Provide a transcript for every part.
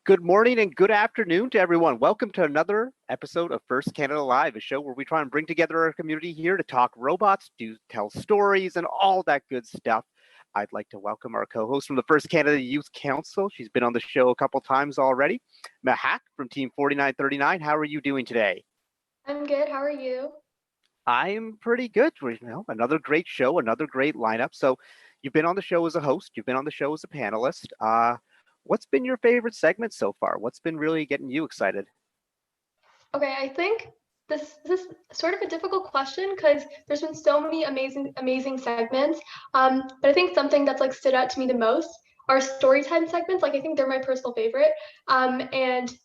Good morning and good afternoon to everyone. Welcome to another episode of First Canada Live, a show where we try and bring together our community here to talk robots, tell stories, and all that good stuff. I'd like to welcome our co-host from the First Canada Youth Council. She's been on the show a couple times already. Mehak from Team 4939. How are you doing today? I'm good. How are you? I'm pretty good. Another great show, another great lineup. So you've been on the show as a host. You've been on the show as a panelist. What's been your favorite segment so far? What's been really getting you excited? Okay, I think this is sort of a difficult question because there's been so many amazing segments. But I think something that's like stood out to me the most are story time segments. Like I think they're my personal favorite. And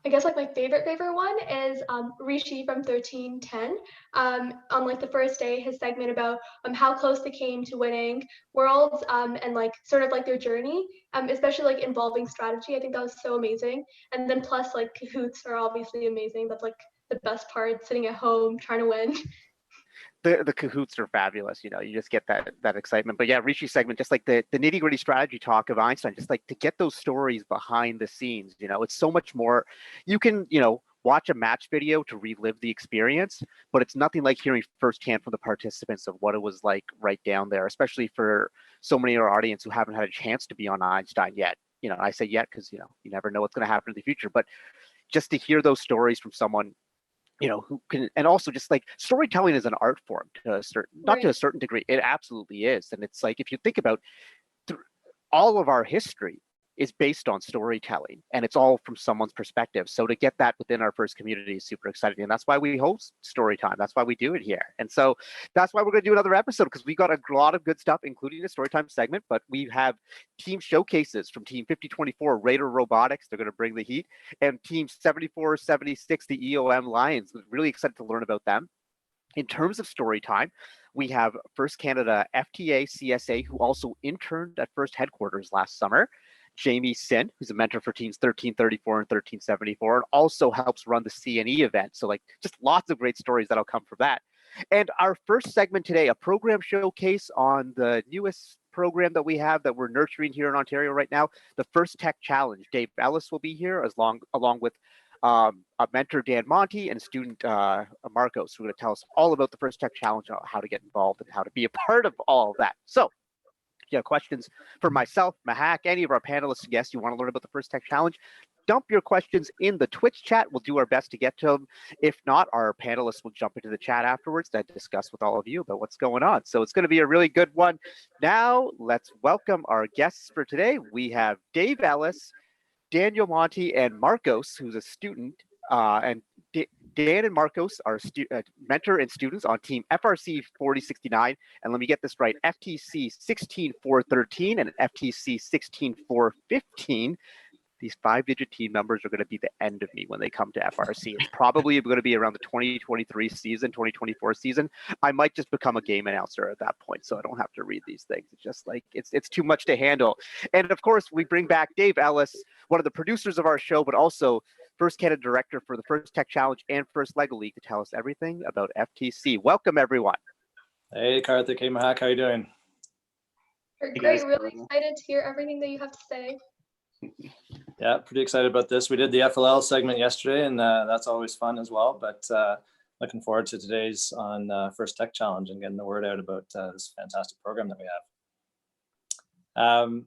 I guess like my favorite one is Rishi from 1310. On like the first day, his segment about how close they came to winning worlds and like sort of like their journey, especially like involving strategy. I think that was so amazing. And then plus like cahoots are obviously amazing. That's like the best part, sitting at home trying to win. The cahoots are fabulous. You just get that excitement. But yeah, Rishi's segment, just like the nitty gritty strategy talk of Einstein, just like to get those stories behind the scenes. It's so much more. You can watch a match video to relive the experience, but it's nothing like hearing firsthand from the participants of what it was like right down there, especially for so many of our audience who haven't had a chance to be on Einstein yet. I say yet because you never know what's going to happen in the future, but just to hear those stories from someone who can, and also just like storytelling is an art form to a certain, not to a certain degree, it absolutely is. And it's like, if you think about all of our history is based on storytelling, and it's all from someone's perspective. So to get that within our first community is super exciting, and that's why we host story time. That's why we do it here, and so that's why we're going to do another episode, because we got a lot of good stuff, including a story time segment. But we have team showcases from Team 5024 Raider Robotics. They're going to bring the heat, and Team 7476 the EOM Lions. We're really excited to learn about them. In terms of story time, we have First Canada FTA CSA, who also interned at First Headquarters last summer. Jamie Sinn, who's a mentor for teams 1334 and 1374, and also helps run the CNE event. So like just lots of great stories that'll come from that. And our first segment today, a program showcase on the newest program that we have that we're nurturing here in Ontario right now, the First Tech Challenge. Dave Ellis will be here along with a mentor, Dan Monty, and a student, Marcos, who are going to tell us all about the First Tech Challenge, how to get involved and how to be a part of all of that. So if you have questions for myself, Mehak, any of our panelists and guests, you want to learn about the First Tech Challenge, dump your questions in the Twitch chat. We'll do our best to get to them. If not, our panelists will jump into the chat afterwards to discuss with all of you about what's going on. So it's going to be a really good one. Now, let's welcome our guests for today. We have Dave Ellis, Daniel Monty, and Marcos, who's a student, and Dan and Marcos are mentor and students on Team FRC 4069, and let me get this right, FTC 16413 and FTC 16415. These 5-digit team numbers are going to be the end of me when they come to FRC. It's probably going to be around the 2023 season, 2024 season. I might just become a game announcer at that point, so I don't have to read these things. It's just like, it's too much to handle. And of course, we bring back Dave Ellis, one of the producers of our show, but also First Canada Director for the First Tech Challenge and First Lego League, to tell us everything about FTC. Welcome, everyone. Hey, Karthik. Hey, Mehak. How are you doing? We're great. Really excited to hear everything that you have to say. Yeah, pretty excited about this. We did the FLL segment yesterday, and that's always fun as well. But looking forward to today's on First Tech Challenge and getting the word out about this fantastic program that we have.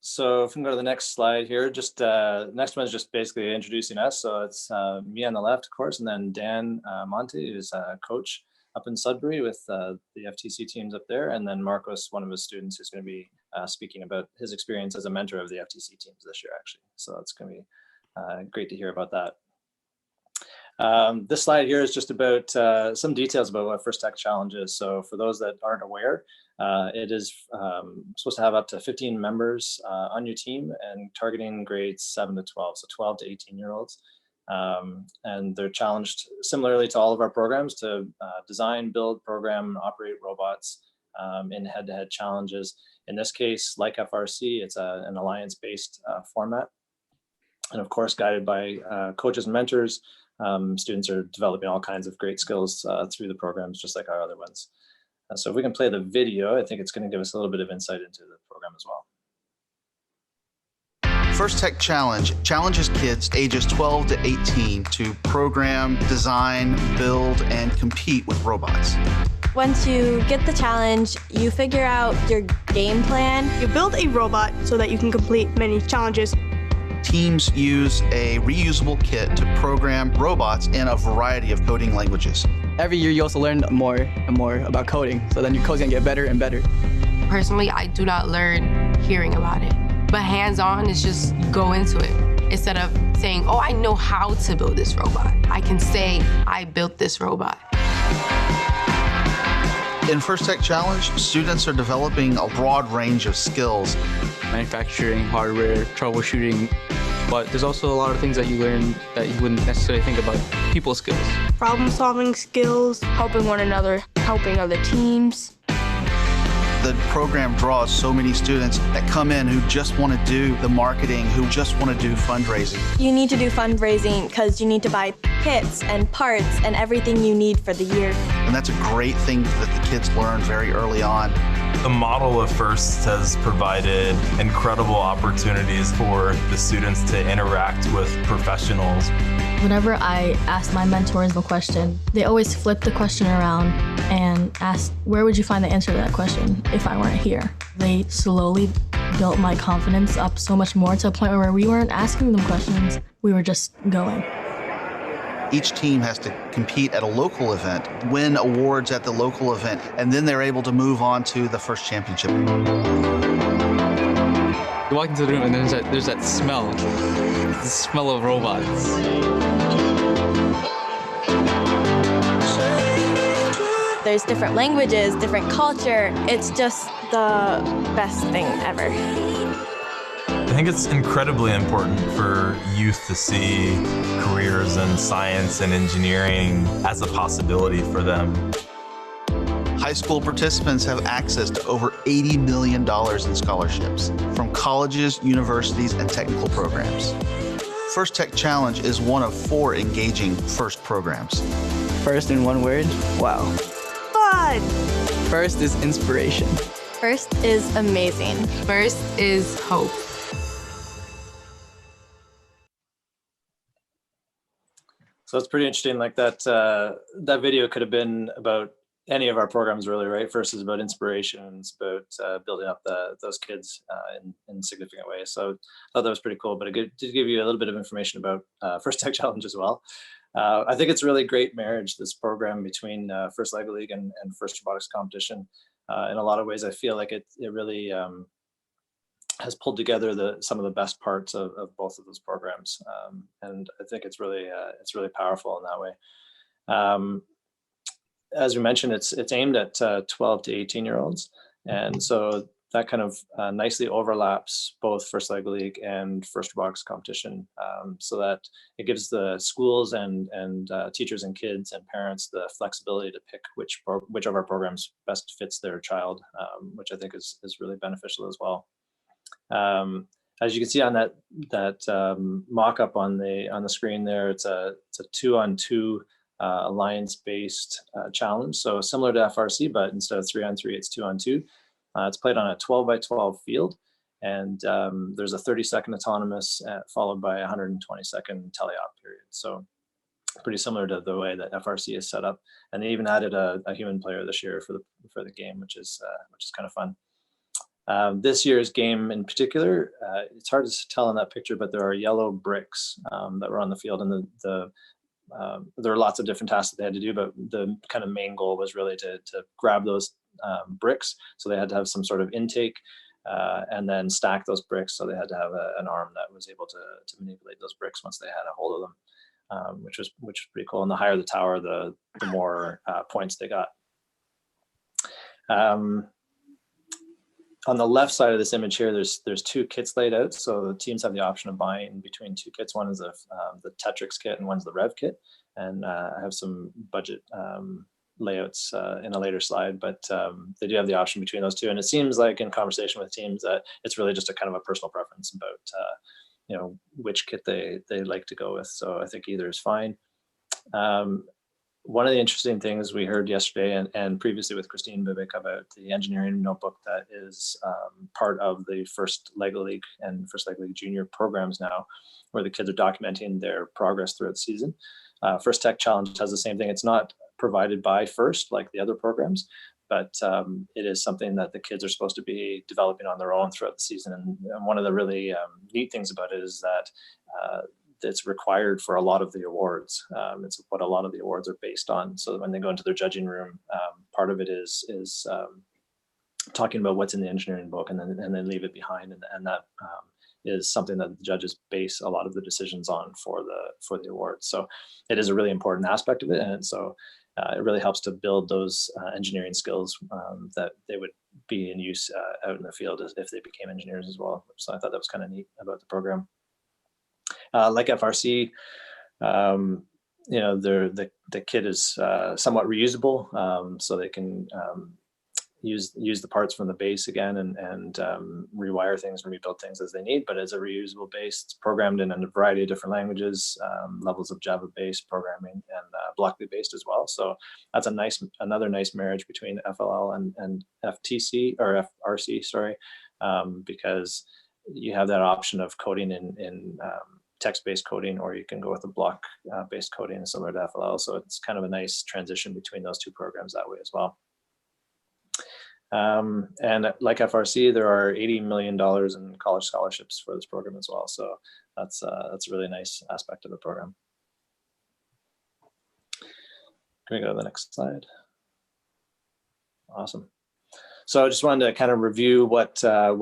So if we can go to the next slide here, just next one is just basically introducing us. So it's me on the left, of course, and then Dan Monty, who's a coach up in Sudbury with the FTC teams up there, and then Marcos, one of his students, who's going to be speaking about his experience as a mentor of the FTC teams this year, actually. So it's going to be great to hear about that. This slide here is just about some details about what First Tech Challenge is. So for those that aren't aware, it is supposed to have up to 15 members on your team and targeting grades 7 to 12, so 12 to 18-year-olds. And they're challenged similarly to all of our programs to design, build, program, operate robots in head-to-head challenges. In this case, like FRC, it's an alliance-based format. And of course, guided by coaches and mentors, students are developing all kinds of great skills through the programs, just like our other ones. So if we can play the video, I think it's going to give us a little bit of insight into the program as well. First Tech Challenge challenges kids ages 12 to 18 to program, design, build, and compete with robots. Once you get the challenge, you figure out your game plan. You build a robot so that you can complete many challenges. Teams use a reusable kit to program robots in a variety of coding languages. Every year you also learn more and more about coding, so then your code's gonna get better and better. Personally, I do not learn hearing about it, but hands-on is just go into it. Instead of saying, oh, I know how to build this robot, I can say, I built this robot. In First Tech Challenge, students are developing a broad range of skills. Manufacturing, hardware, troubleshooting, but there's also a lot of things that you learn that you wouldn't necessarily think about. People skills. Problem-solving skills, helping one another, helping other teams. The program draws so many students that come in who just want to do the marketing, who just want to do fundraising. You need to do fundraising because you need to buy kits and parts and everything you need for the year. And that's a great thing that the kids learn very early on. The model of FIRST has provided incredible opportunities for the students to interact with professionals. Whenever I ask my mentors a question, they always flip the question around and ask, where would you find the answer to that question if I weren't here? They slowly built my confidence up so much more to a point where we weren't asking them questions, we were just going. Each team has to compete at a local event, win awards at the local event, and then they're able to move on to the first championship. You walk into the room and there's that smell, the smell of robots. There's different languages, different culture. It's just the best thing ever. I think it's incredibly important for youth to see careers in science and engineering as a possibility for them. High school participants have access to over $80 million in scholarships from colleges, universities, and technical programs. First Tech Challenge is one of 4 engaging FIRST programs. First in one word, wow. fun. First is inspiration. First is amazing. First is hope. So it's pretty interesting, like that that video could have been about any of our programs really, right? First is about inspiration, it's about building up those kids in significant ways. So I thought that was pretty cool, but it did give you a little bit of information about First Tech Challenge as well. I think it's a really great marriage, this program between First Lego League and First Robotics Competition. In a lot of ways, I feel like it really has pulled together some of the best parts of both of those programs, and I think it's really powerful in that way. As we mentioned, it's aimed at 12 to 18-year-olds, and so that kind of nicely overlaps both First Lego League and First Robotics Competition, so that it gives the schools and teachers and kids and parents the flexibility to pick which of our programs best fits their child, which I think is really beneficial as well. As you can see on that mock-up on the screen there, it's a 2-on-2 alliance-based challenge. So similar to FRC, but instead of 3-on-3, it's 2-on-2. It's played on a 12-by-12 field, and there's a 30-second autonomous followed by a 120-second teleop period. So pretty similar to the way that FRC is set up. And they even added a human player this year for the game, which is kind of fun. This year's game in particular, it's hard to tell in that picture, but there are yellow bricks that were on the field, and there are lots of different tasks that they had to do, but the kind of main goal was really to grab those bricks. So they had to have some sort of intake and then stack those bricks. So they had to have an arm that was able to manipulate those bricks once they had a hold of them, which was pretty cool. And the higher the tower, the more points they got. On the left side of this image here, there's 2 kits laid out. So the teams have the option of buying between 2 kits. One is the Tetrix kit and one's the Rev kit. And I have some budget layouts in a later slide, but they do have the option between those 2. And it seems like in conversation with teams that it's really just a kind of a personal preference about which kit they like to go with. So I think either is fine. one of the interesting things we heard yesterday and previously with Christine Bibick about the engineering notebook that is part of the First Lego League and First Lego League Junior programs now, where the kids are documenting their progress throughout the season. First Tech Challenge has the same thing. It's not provided by First like the other programs, but it is something that the kids are supposed to be developing on their own throughout the season. And one of the really neat things about it is that it's required for a lot of the awards. It's what a lot of the awards are based on. So when they go into their judging room, part of it is talking about what's in the engineering book and then leave it behind. And that is something that the judges base a lot of the decisions on for the awards. So it is a really important aspect of it. And so it really helps to build those engineering skills that they would be in use out in the field if they became engineers as well. So I thought that was kind of neat about the program. Like FRC, the kit is somewhat reusable, so they can use the parts from the base again and rewire things and rebuild things as they need. But it's a reusable base. It's programmed in a variety of different languages, levels of Java-based programming and Blockly-based as well. So that's another nice marriage between FLL and FTC or FRC, sorry, because you have that option of coding in text-based coding, or you can go with a block-based coding similar to FLL. So it's kind of a nice transition between those two programs that way as well. And like FRC, there are $80 million in college scholarships for this program as well. So that's a really nice aspect of the program. Can we go to the next slide? Awesome. So I just wanted to kind of review what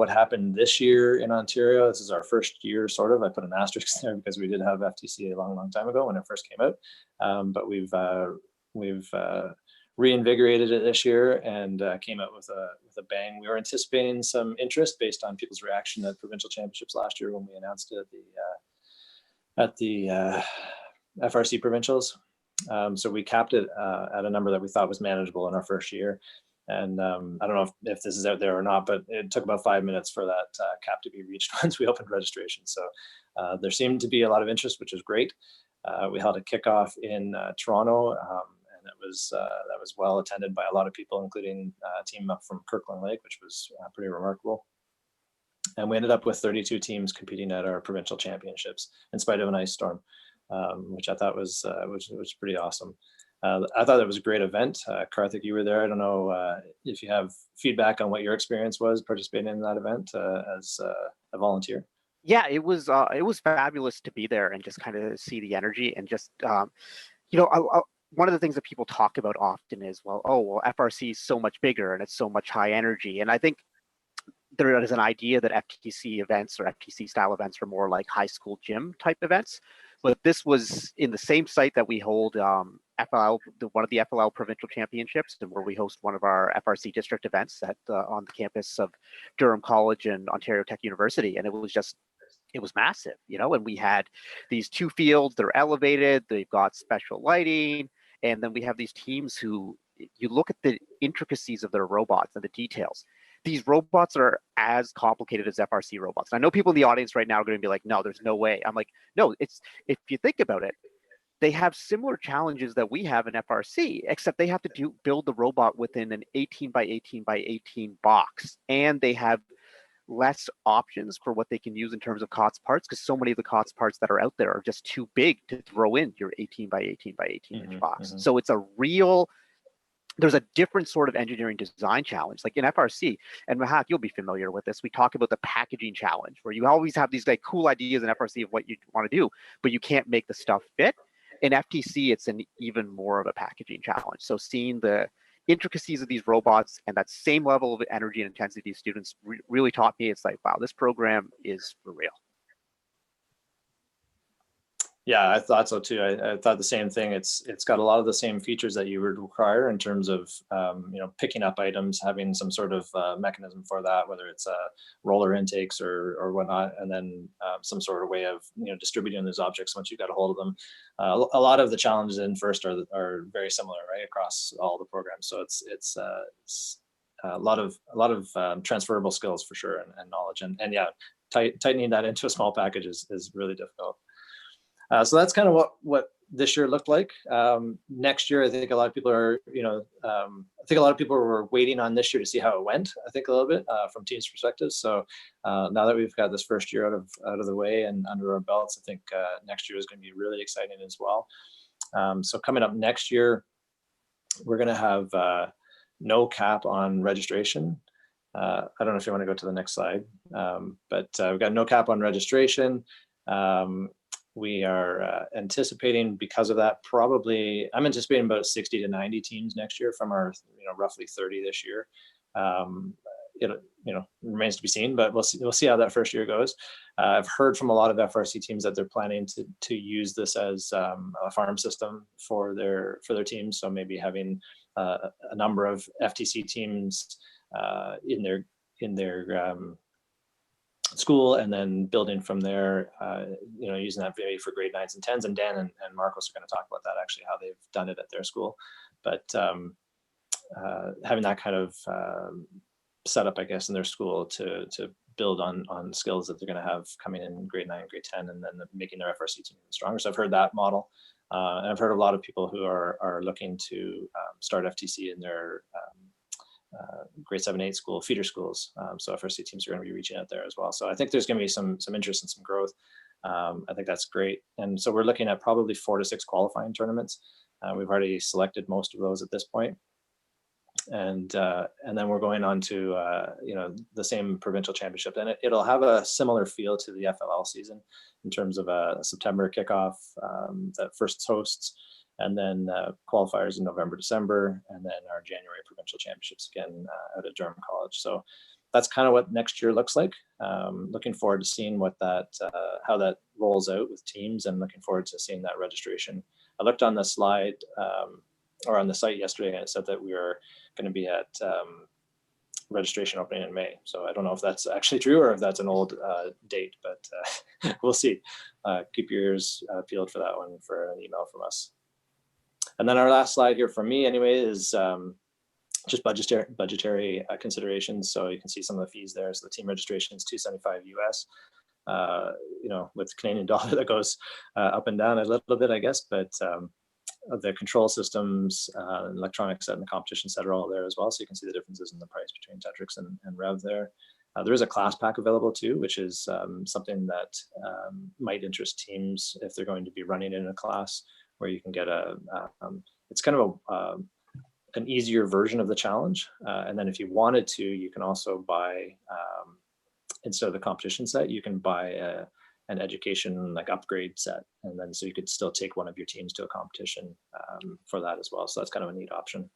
happened this year in Ontario. This is our first year, sort of. I put an asterisk there because we did have FTC a long time ago when it first came out. But we've reinvigorated it this year and came out with a bang. We were anticipating some interest based on people's reaction at provincial championships last year when we announced it at the FRC provincials. So we capped it at a number that we thought was manageable in our first year. And I don't know if this is out there or not, but it took about 5 minutes for that cap to be reached once we opened registration. So there seemed to be a lot of interest, which is great. We held a kickoff in Toronto, and that was well attended by a lot of people, including a team up from Kirkland Lake, which was pretty remarkable. And we ended up with 32 teams competing at our provincial championships in spite of an ice storm, which I thought was pretty awesome. I thought it was a great event. Karthik, you were there. I don't know if you have feedback on what your experience was participating in that event as a volunteer. Yeah, it was fabulous to be there and just kind of see the energy and just, one of the things that people talk about often is, FRC is so much bigger and it's so much high energy. And I think there is an idea that FTC events or FTC style events are more like high school gym type events. But this was in the same site that we hold one of the FLL provincial championships, and where we host one of our FRC district events on the campus of Durham College and Ontario Tech University. And it was massive, and we had these two fields, they're elevated, they've got special lighting. And then we have these teams who, you look at the intricacies of their robots and the details. These robots are as complicated as FRC robots. And I know people in the audience right now are going to be like, no, there's no way. I'm like, no, if you think about it, they have similar challenges that we have in FRC, except they have to build the robot within an 18 by 18 by 18 box. And they have less options for what they can use in terms of COTS parts, because so many of the COTS parts that are out there are just too big to throw in your 18 by 18 by 18 inch box. So it's there's a different sort of engineering design challenge. Like in FRC, and Mehak, you'll be familiar with this, we talk about the packaging challenge, where you always have these like cool ideas in FRC of what you want to do, but you can't make the stuff fit. In FTC, it's an even more of a packaging challenge. So seeing the intricacies of these robots and that same level of energy and intensity students really taught me, it's like, wow, this program is for real. Yeah, I thought so too. I thought the same thing. It's got a lot of the same features that you would require in terms of picking up items, having some sort of mechanism for that, whether it's roller intakes or whatnot, and then some sort of way of distributing those objects once you got a hold of them. A lot of the challenges in FIRST are very similar, right, across all the programs. So it's a lot of transferable skills for sure and knowledge, and yeah, tightening that into a small package is really difficult. So that's kind of what this year looked like. Next year, I think a lot of people are, I think a lot of people were waiting on this year to see how it went, I think a little bit from teams' perspective. So now that we've got this first year out of the way and under our belts, I think next year is going to be really exciting as well. So coming up next year, we're going to have no cap on registration. I don't know if you want to go to the next slide, but we've got no cap on registration. We are anticipating, because of that, I'm anticipating about 60 to 90 teams next year from our, roughly 30 this year. It remains to be seen, but we'll see how that first year goes. I've heard from a lot of FRC teams that they're planning to use this as a farm system for their teams. So maybe having a number of FTC teams in their school, and then building from there, using that maybe for grade 9s and 10s. And Dan and Marcos are going to talk about that, actually, how they've done it at their school. But having that kind of setup, I guess, in their school to build on skills that they're going to have coming in grade 9, grade 10, and then making their FRC team even stronger. So I've heard that model. And I've heard a lot of people who are looking to start FTC in their grade 7, 8 school, feeder schools. So FRC teams are going to be reaching out there as well. So I think there's going to be some interest and some growth. I think that's great. And so we're looking at probably 4 to 6 qualifying tournaments. We've already selected most of those at this point. And then we're going on to the same provincial championship, and it'll have a similar feel to the FLL season in terms of a September kickoff that first hosts, and then qualifiers in November, December, and then our January provincial championships again out at Durham College. So that's kind of what next year looks like. Looking forward to seeing what how that rolls out with teams, and looking forward to seeing that registration. I looked on the slide or on the site yesterday, and it said that we are going to be at registration opening in May. So I don't know if that's actually true or if that's an old date, but we'll see. Keep your ears peeled for that one, for an email from us. And then our last slide here for me anyway is just budgetary considerations. So you can see some of the fees there. So the team registration is $275 US. With Canadian dollar that goes up and down a little bit, I guess, but the control systems, electronics set, and the competition set are all there as well. So you can see the differences in the price between Tetrix and Rev there. There is a class pack available too, which is something that might interest teams if they're going to be running in a class, where you can get it's kind of an easier version of the challenge. And then if you wanted to, you can also buy, instead of the competition set, you can buy an education upgrade set, and then so you could still take one of your teams to a competition for that as well. So that's kind of a neat option.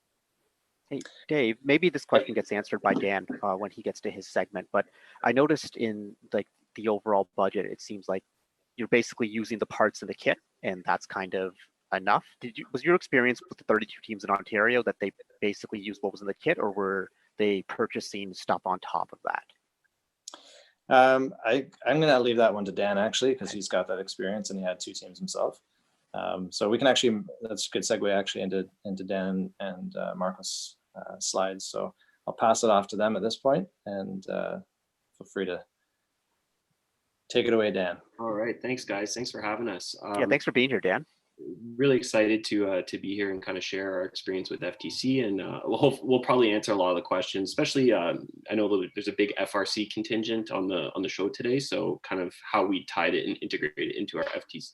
Hey, Dave, maybe this question gets answered by Dan when he gets to his segment, but I noticed in the overall budget, it seems like you're basically using the parts in the kit, and that's kind of enough. Was your experience with the 32 teams in Ontario that they basically used what was in the kit, or were they purchasing stuff on top of that? I'm going to leave that one to Dan, actually, because he's got that experience and he had 2 teams himself. So we can actually, that's a good segue actually into Dan and Marcos' slides. So I'll pass it off to them at this point, and feel free to take it away, Dan. All right, thanks guys. Thanks for having us. Yeah, thanks for being here, Dan. Really excited to be here and kind of share our experience with FTC, and we'll probably answer a lot of the questions. Especially, I know there's a big FRC contingent on the show today, so kind of how we tied it and integrated it into our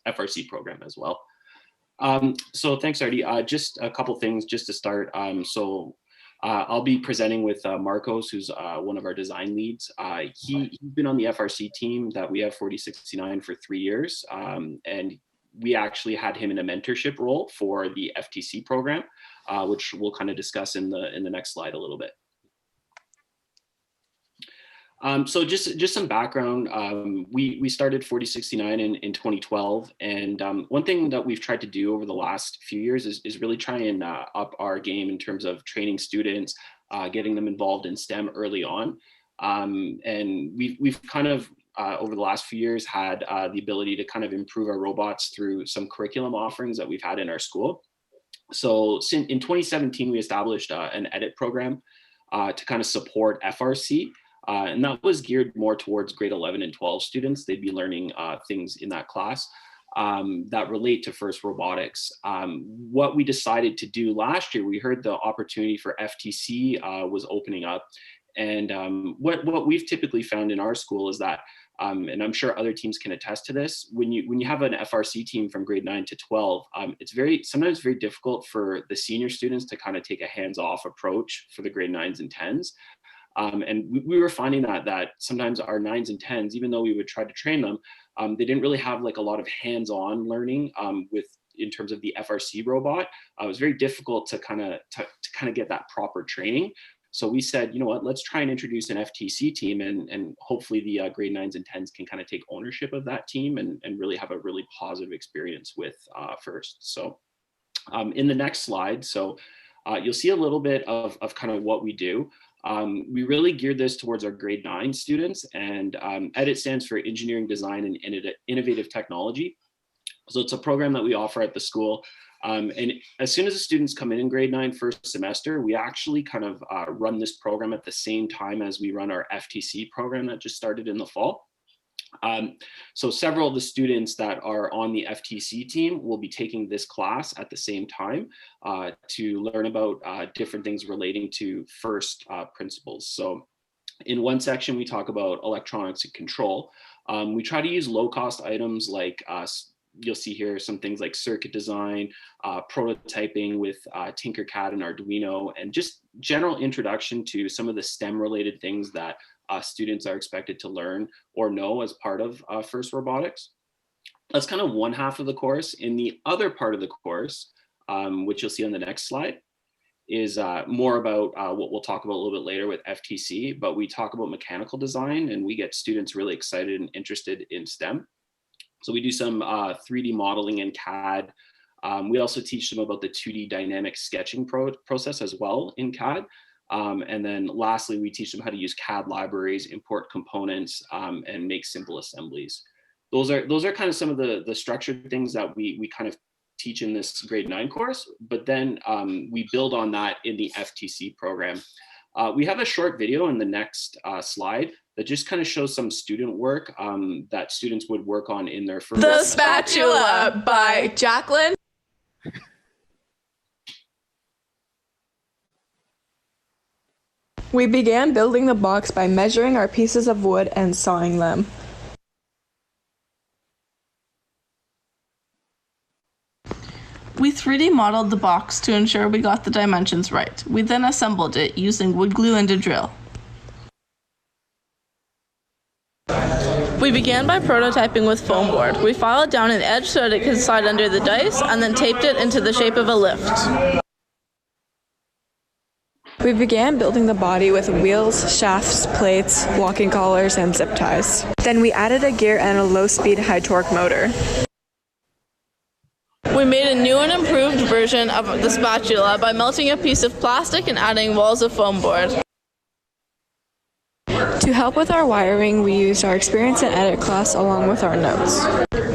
FRC program as well. So thanks, Artie. Just a couple things just to start. I'll be presenting with Marcos, who's one of our design leads. He's been on the FRC team that we have 4069 for 3 years, and we actually had him in a mentorship role for the FTC program, which we'll kind of discuss in the next slide a little bit. So just some background. We started 4069 in 2012, and one thing that we've tried to do over the last few years is really try and up our game in terms of training students, getting them involved in STEM early on. And we've kind of over the last few years had the ability to kind of improve our robots through some curriculum offerings that we've had in our school. So in 2017, we established an edit program to kind of support FRC. And that was geared more towards grade 11 and 12 students. They'd be learning things in that class. that relate to FIRST Robotics. What we decided to do last year, we heard the opportunity for FTC was opening up. And what we've typically found in our school is that, and I'm sure other teams can attest to this, when you have an FRC team from grade 9 to 12, it's sometimes very difficult for the senior students to kind of take a hands-off approach for the grade 9s and 10s. And we were finding that sometimes our 9s and 10s, even though we would try to train them, they didn't really have like a lot of hands-on learning in terms of the FRC robot. It was very difficult to kind of get that proper training. So we said, you know what, let's try and introduce an FTC team, and hopefully the grade 9s and 10s can kind of take ownership of that team and really have a really positive experience with FIRST. So in the next slide, so you'll see a little bit of kind of what we do. We really geared this towards our grade 9 students, and EDIT stands for Engineering, Design, and Innovative Technology. So it's a program that we offer at the school. And as soon as the students come in grade 9 first semester, we actually kind of run this program at the same time as we run our FTC program that just started in the fall. So several of the students that are on the FTC team will be taking this class at the same time to learn about different things relating to FIRST principles. So in one section, we talk about electronics and control. We try to use low-cost items like you'll see here some things like circuit design, prototyping with Tinkercad and Arduino, and just general introduction to some of the STEM related things that students are expected to learn or know as part of FIRST Robotics. That's kind of one half of the course. In the other part of the course, which you'll see on the next slide, is more about what we'll talk about a little bit later with FTC, but we talk about mechanical design, and we get students really excited and interested in STEM. So we do some 3D modeling in CAD. We also teach them about the 2D dynamic sketching process as well in CAD. And then lastly, we teach them how to use CAD libraries, import components, and make simple assemblies. Those are kind of some of the structured things that we kind of teach in this grade 9 course, but then we build on that in the FTC program. We have a short video in the next slide that just kind of shows some student work that students would work on in their first. The Spatula by Jacqueline. We began building the box by measuring our pieces of wood and sawing them. We 3D modeled the box to ensure we got the dimensions right. We then assembled it using wood glue and a drill. We began by prototyping with foam board. We filed down an edge so that it could slide under the dice and then taped it into the shape of a lift. We began building the body with wheels, shafts, plates, locking collars, and zip ties. Then we added a gear and a low-speed, high-torque motor. We made a new and improved version of the spatula by melting a piece of plastic and adding walls of foam board. To help with our wiring, we used our experience in EDIT class along with our notes.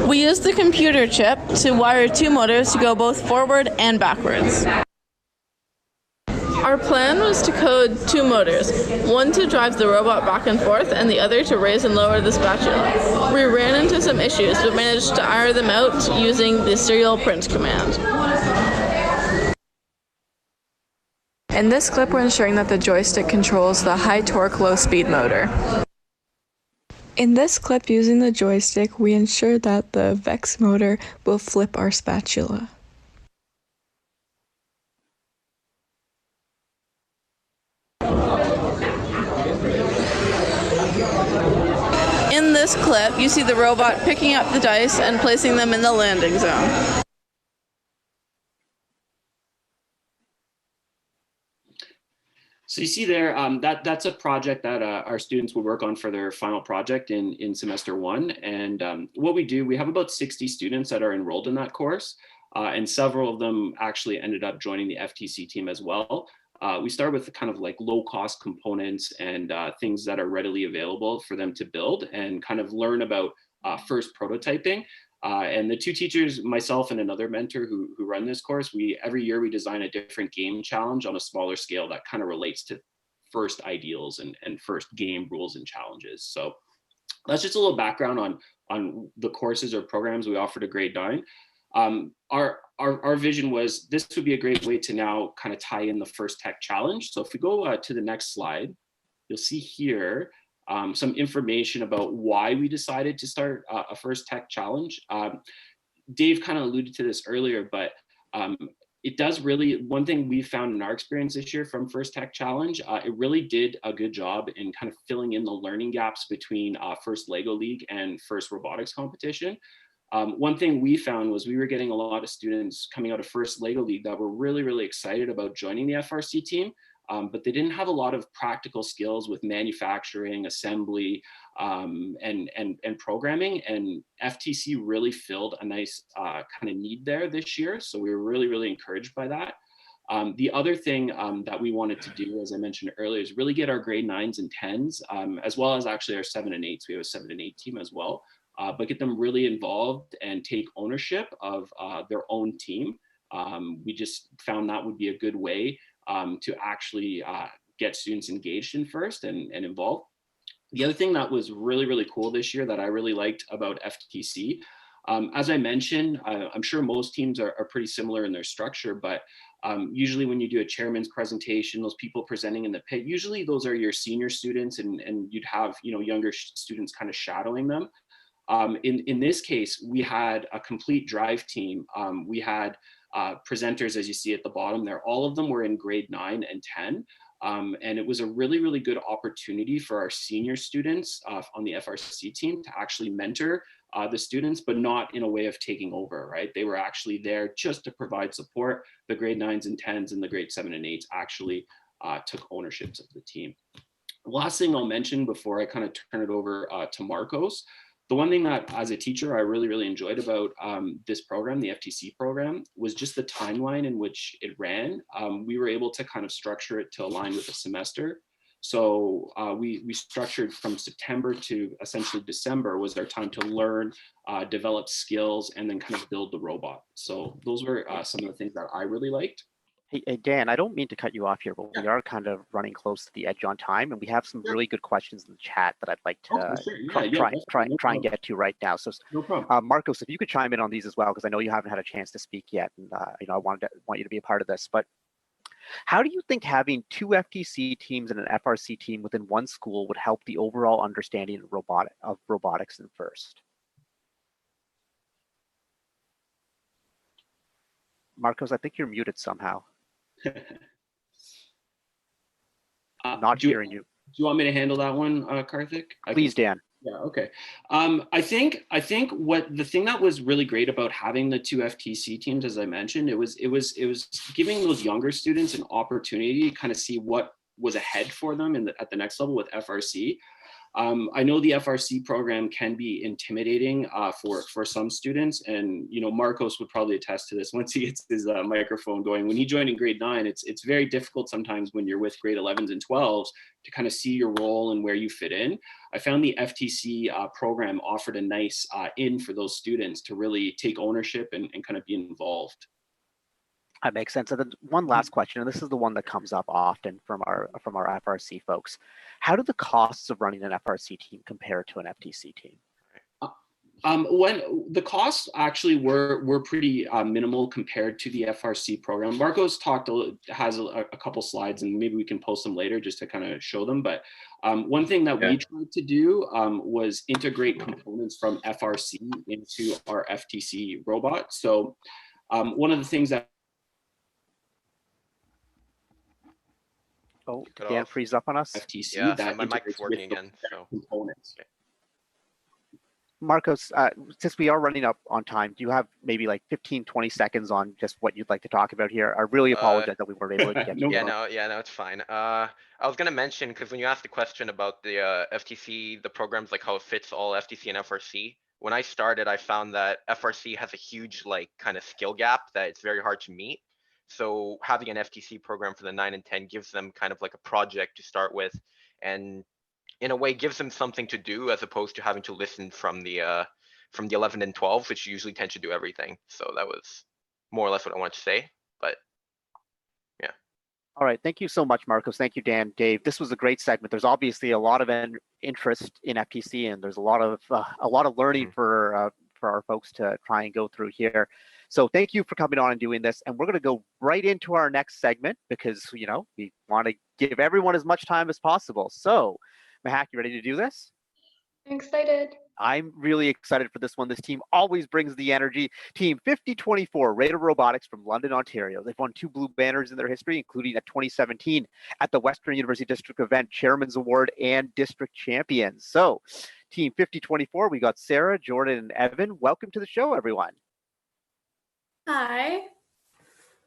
We used the computer chip to wire 2 motors to go both forward and backwards. Our plan was to code 2 motors, one to drive the robot back and forth and the other to raise and lower the spatula. We ran into some issues but managed to iron them out using the serial print command. In this clip, we're ensuring that the joystick controls the high-torque, low-speed motor. In this clip, using the joystick, we ensure that the VEX motor will flip our spatula. In this clip, you see the robot picking up the dice and placing them in the landing zone. So you see there, that's a project that our students will work on for their final project in semester 1. And what we do, we have about 60 students that are enrolled in that course, and several of them actually ended up joining the FTC team as well. We start with kind of like low cost components and things that are readily available for them to build and kind of learn about first prototyping. And the 2 teachers, myself and another mentor who run this course, every year we design a different game challenge on a smaller scale that kind of relates to first ideals and first game rules and challenges. So That's just a little background on the courses or programs we offer to grade 9. Our vision was this would be a great way to now kind of tie in the First Tech Challenge. So if we go to the next slide, you'll see here some information about why we decided to start a First Tech Challenge. Dave kind of alluded to this earlier, but it does really, one thing we found in our experience this year from First Tech Challenge, it really did a good job in kind of filling in the learning gaps between First Lego League and First Robotics Competition. One thing we found was we were getting a lot of students coming out of First Lego League that were really, really excited about joining the FRC team, but they didn't have a lot of practical skills with manufacturing, assembly, and programming. And FTC really filled a nice kind of need there this year. So we were really, really encouraged by that. The other thing that we wanted to do, as I mentioned earlier, is really get our grade 9s and 10s, as well as actually our 7 and 8s. We have a 7 and 8 team as well, but get them really involved and take ownership of their own team. We just found that would be a good way to actually get students engaged in First and involved. The other thing that was really, really cool this year that I really liked about FTC, as I mentioned, I'm sure most teams are pretty similar in their structure, but usually when you do a chairman's presentation, those people presenting in the pit, usually those are your senior students, and you'd have, you know, younger students kind of shadowing them. In this case, we had a complete drive team. We had presenters, as you see at the bottom there, all of them were in grade 9 and 10. And it was a really, really good opportunity for our senior students on the FRC team to actually mentor the students, but not in a way of taking over, right? They were actually there just to provide support. The grade 9s and 10s and the grade 7 and 8s actually took ownerships of the team. The last thing I'll mention before I kind of turn it over to Marcos, the one thing that as a teacher I really, really enjoyed about this program, the FTC program, was just the timeline in which it ran. We were able to kind of structure it to align with the semester. So we structured from September to essentially December was our time to learn, develop skills, and then kind of build the robot. So those were some of the things that I really liked. Hey, Dan, I don't mean to cut you off here, but we are kind of running close to the edge on time, and we have some really good questions in the chat that I'd like to try and get to right now. So, Marcos, if you could chime in on these as well, because I know you haven't had a chance to speak yet, and you know, I want you to be a part of this. But how do you think having 2 FTC teams and an FRC team within one school would help the overall understanding of robotics in First? Marcos, I think you're muted somehow. Not hearing you. Do you want me to handle that one, Karthik? Please, Dan. Yeah, okay. I think what the thing that was really great about having the 2 FTC teams, as I mentioned, it was giving those younger students an opportunity to kind of see what was ahead for them at the next level with FRC. I know the FRC program can be intimidating for some students, and you know, Marcos would probably attest to this once he gets his microphone going. When he joined in grade 9, it's very difficult sometimes when you're with grade 11s and 12s to kind of see your role and where you fit in. I found the FTC program offered a nice in for those students to really take ownership and kind of be involved. That makes sense. And then one last question, and this is the one that comes up often from our FRC folks. How do the costs of running an FRC team compare to an FTC team? When the costs actually were pretty minimal compared to the FRC program. Marcos has a couple slides, and maybe we can post them later just to kind of show them. But one thing that we tried to do was integrate components from FRC into our FTC robot. So one of the things that Dan freeze up on us. FTC, yeah, that so my mic's working again. So components. Okay. Marcos, since we are running up on time, do you have maybe like 15, 20 seconds on just what you'd like to talk about here? I really apologize that we weren't able to get to no, it's fine. I was gonna mention, because when you asked the question about the FTC, the programs, like how it fits all FTC and FRC, when I started, I found that FRC has a huge like kind of skill gap that it's very hard to meet. So having an FTC program for the 9 and 10 gives them kind of like a project to start with, and in a way gives them something to do as opposed to having to listen from the 11 and 12, which usually tend to do everything. So that was more or less what I wanted to say. But yeah. All right, thank you so much, Marcos. Thank you, Dan, Dave. This was a great segment. There's obviously a lot of interest in FTC, and there's a lot of learning for our folks to try and go through here. So thank you for coming on and doing this. And we're going to go right into our next segment because we want to give everyone as much time as possible. So, Mehak, you ready to do this? I'm excited. I'm really excited for this one. This team always brings the energy. Team 5024, Radar Robotics from London, Ontario. They've won 2 blue banners in their history, including a 2017 at the Western University District event, Chairman's Award and District Champions. So, Team 5024, we got Sarah, Jordan, and Evan. Welcome to the show, everyone. Hi.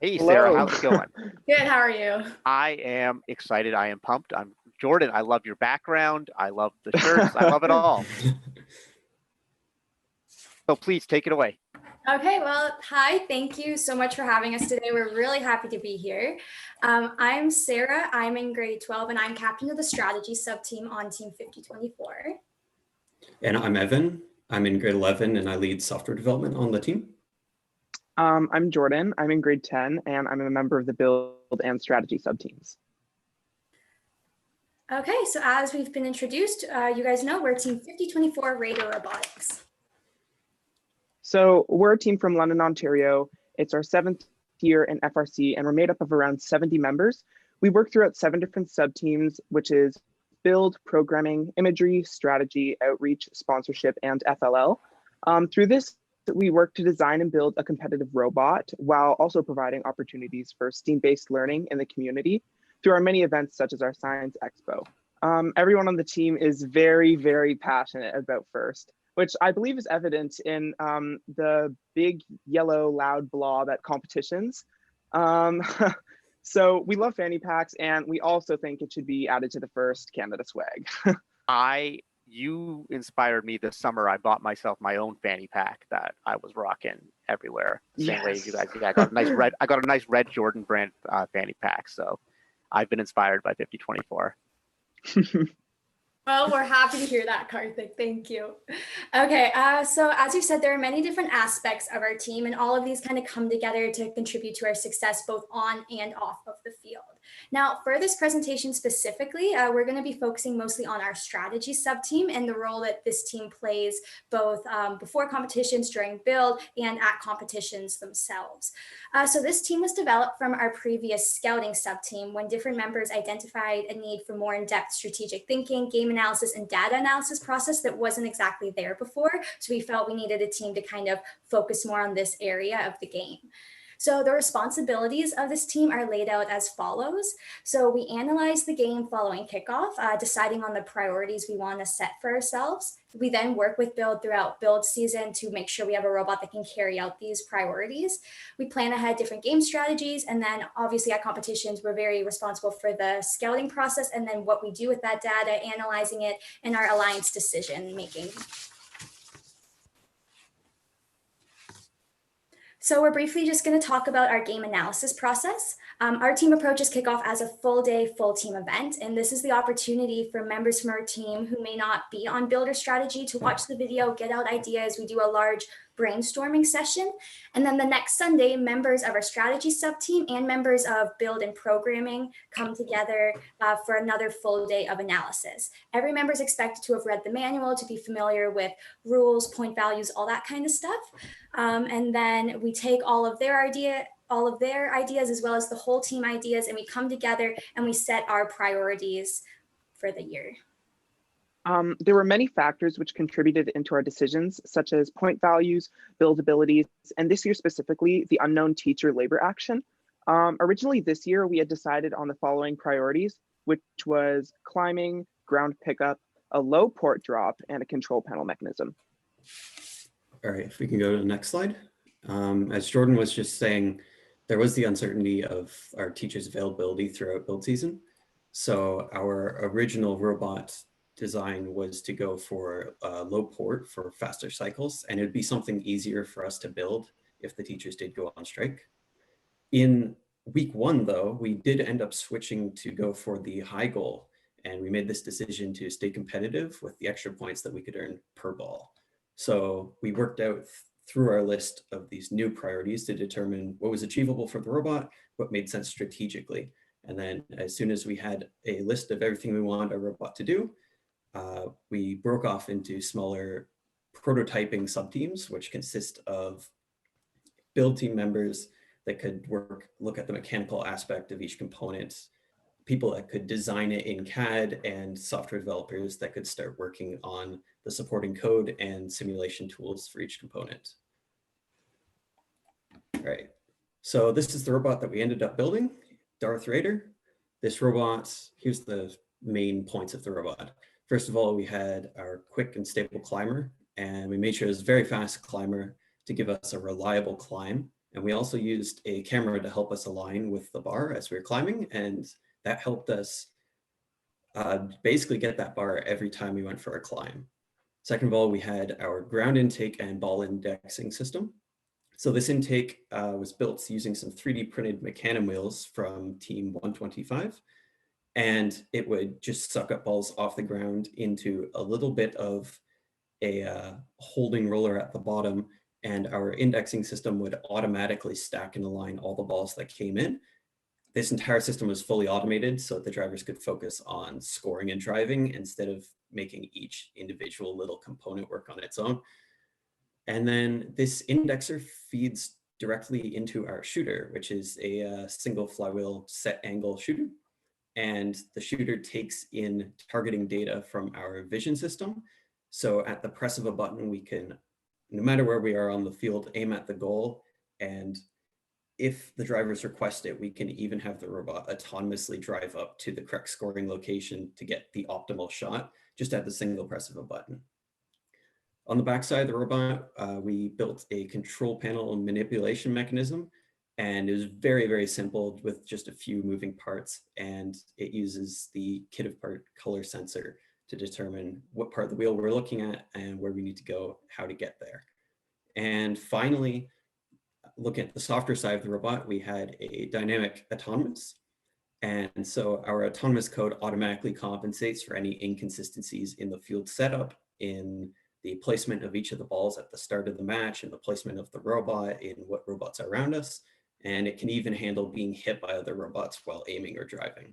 Hey, Hello. Sarah, how's it going? Good, how are you? I am excited. I am pumped. I'm Jordan. I love your background. I love the shirts. I love it all. So please take it away. Okay, well, hi, thank you so much for having us today. We're really happy to be here. I'm Sarah, I'm in grade 12 and I'm captain of the strategy sub-team on Team 5024. And I'm Evan, I'm in grade 11 and I lead software development on the team. I'm Jordan, I'm in grade 10 and I'm a member of the build and strategy sub-teams. Okay, so as we've been introduced, you guys know we're Team 5024 Radar Robotics. So we're a team from London, Ontario. It's our 7th year in FRC and we're made up of around 70 members. We work throughout 7 different sub-teams, which is build, programming, imagery, strategy, outreach, sponsorship, and FLL. Through this, we work to design and build a competitive robot while also providing opportunities for STEAM-based learning in the community through our many events such as our Science Expo. Everyone on the team is very, very passionate about FIRST, which I believe is evident in the big yellow loud blob at competitions. So we love fanny packs and we also think it should be added to the FIRST Canada swag. You inspired me this summer. I bought myself my own fanny pack that I was rocking everywhere. Same way as you guys. Yeah, I got a nice red Jordan brand fanny pack. So I've been inspired by 5024. Well, we're happy to hear that, Karthik. Thank you. Okay, so as you said, there are many different aspects of our team, and all of these kind of come together to contribute to our success both on and off of the field. Now, for this presentation specifically, we're going to be focusing mostly on our strategy sub-team and the role that this team plays both before competitions, during build, and at competitions themselves. So this team was developed from our previous scouting sub-team when different members identified a need for more in-depth strategic thinking, game analysis, and data analysis process that wasn't exactly there before. So we felt we needed a team to kind of focus more on this area of the game. So the responsibilities of this team are laid out as follows. So we analyze the game following kickoff, deciding on the priorities we want to set for ourselves. We then work with build throughout build season to make sure we have a robot that can carry out these priorities. We plan ahead different game strategies, and then obviously at competitions, we're very responsible for the scouting process and then what we do with that data, analyzing it, and our alliance decision making. So we're briefly just going to talk about our game analysis process. Our team approaches kickoff as a full day, full team event. And this is the opportunity for members from our team who may not be on builder strategy to watch the video, get out ideas. We do a large brainstorming session. And then the next Sunday, members of our strategy sub-team and members of build and programming come together for another full day of analysis. Every member is expected to have read the manual, to be familiar with rules, point values, all that kind of stuff. And then we take all of their ideas as well as the whole team ideas, and we come together and we set our priorities for the year. There were many factors which contributed into our decisions, such as point values, buildabilities, and this year specifically, the unknown teacher labor action. Originally this year, we had decided on the following priorities, which was climbing, ground pickup, a low port drop, and a control panel mechanism. All right, if we can go to the next slide. As Jordan was just saying, there was the uncertainty of our teachers' availability throughout build season. So our original robot design was to go for a low port for faster cycles, and it'd be something easier for us to build if the teachers did go on strike. In week 1, though, we did end up switching to go for the high goal, and we made this decision to stay competitive with the extra points that we could earn per ball. So we worked out through our list of these new priorities to determine what was achievable for the robot, what made sense strategically. And then as soon as we had a list of everything we want our robot to do, we broke off into smaller prototyping subteams, which consist of build team members that could look at the mechanical aspect of each component, people that could design it in CAD, and software developers that could start working on the supporting code and simulation tools for each component. All right, so this is the robot that we ended up building, Darth Raider. This robot, here's the main points of the robot. First of all, we had our quick and stable climber, and we made sure it was a very fast climber to give us a reliable climb. And we also used a camera to help us align with the bar as we were climbing, and that helped us basically get that bar every time we went for a climb. Second of all, we had our ground intake and ball indexing system. So this intake was built using some 3D printed Mecanum wheels from Team 125, and it would just suck up balls off the ground into a little bit of a holding roller at the bottom, and our indexing system would automatically stack and align all the balls that came in. This entire system was fully automated so that the drivers could focus on scoring and driving instead of making each individual little component work on its own. And then this indexer feeds directly into our shooter, which is a single flywheel set angle shooter. And the shooter takes in targeting data from our vision system. So at the press of a button, we can, no matter where we are on the field, aim at the goal. And if the drivers request it, we can even have the robot autonomously drive up to the correct scoring location to get the optimal shot just at the single press of a button. On the backside of the robot, we built a control panel manipulation mechanism, and it was very, very simple with just a few moving parts, and it uses the kit of part color sensor to determine what part of the wheel we're looking at and where we need to go, how to get there. And finally, looking at the softer side of the robot, we had a dynamic autonomous. And so our autonomous code automatically compensates for any inconsistencies in the field setup, in the placement of each of the balls at the start of the match, and the placement of the robot in what robots are around us. And it can even handle being hit by other robots while aiming or driving.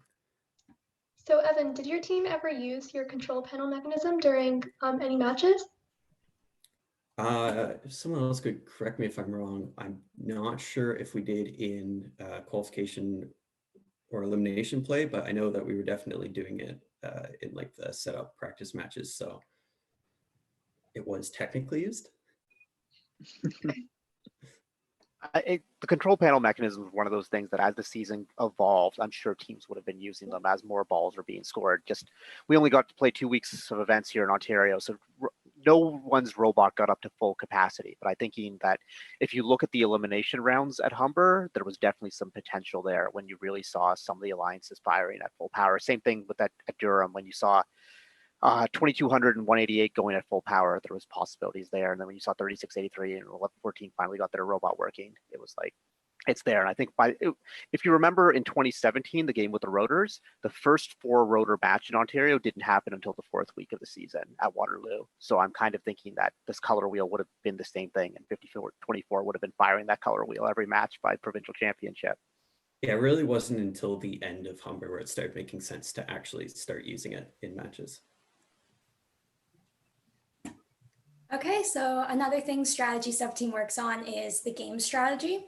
So Evan, did your team ever use your control panel mechanism during any matches? If someone else could correct me if I'm wrong. I'm not sure if we did in qualification or elimination play, but I know that we were definitely doing it in like the setup practice matches. So it was technically used. The control panel mechanism is one of those things that as the season evolved, I'm sure teams would have been using them as more balls are being scored. Just, we only got to play 2 weeks of events here in Ontario, so no one's robot got up to full capacity. But I'm thinking that if you look at the elimination rounds at Humber, there was definitely some potential there when you really saw some of the alliances firing at full power. Same thing with that at Durham, when you saw 2200 and 188 going at full power, there was possibilities there. And then when you saw 3683 and 1114 finally got their robot working, it was like, it's there. And I think if you remember in 2017, the game with the rotors, the first 4 rotor match in Ontario didn't happen until the 4th week of the season at Waterloo. So I'm kind of thinking that this color wheel would have been the same thing, and 5424 would have been firing that color wheel every match by provincial championship. Yeah, it really wasn't until the end of Humber where it started making sense to actually start using it in matches. Okay, so another thing strategy sub-team works on is the game strategy.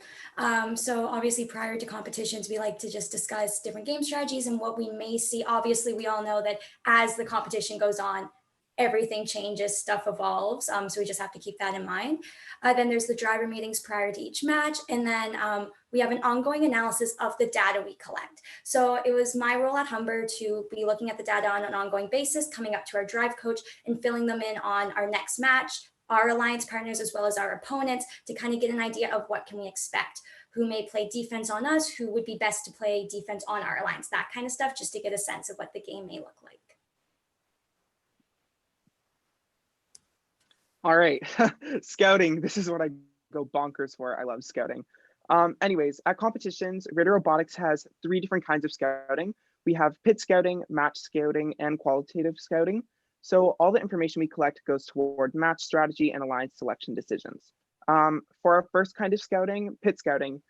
So obviously prior to competitions, we like to just discuss different game strategies and what we may see. Obviously, we all know that as the competition goes on, everything changes, stuff evolves. So we just have to keep that in mind. Then there's the driver meetings prior to each match. And then we have an ongoing analysis of the data we collect. So it was my role at Humber to be looking at the data on an ongoing basis, coming up to our drive coach and filling them in on our next match, our alliance partners, as well as our opponents, to kind of get an idea of what can we expect, who may play defense on us, who would be best to play defense on our alliance, that kind of stuff, just to get a sense of what the game may look like. All right, scouting. This is what I go bonkers for. I love scouting. Anyways, at competitions, Raider Robotics has 3 different kinds of scouting. We have pit scouting, match scouting, and qualitative scouting. So all the information we collect goes toward match strategy and alliance selection decisions. For our first kind of scouting, pit scouting,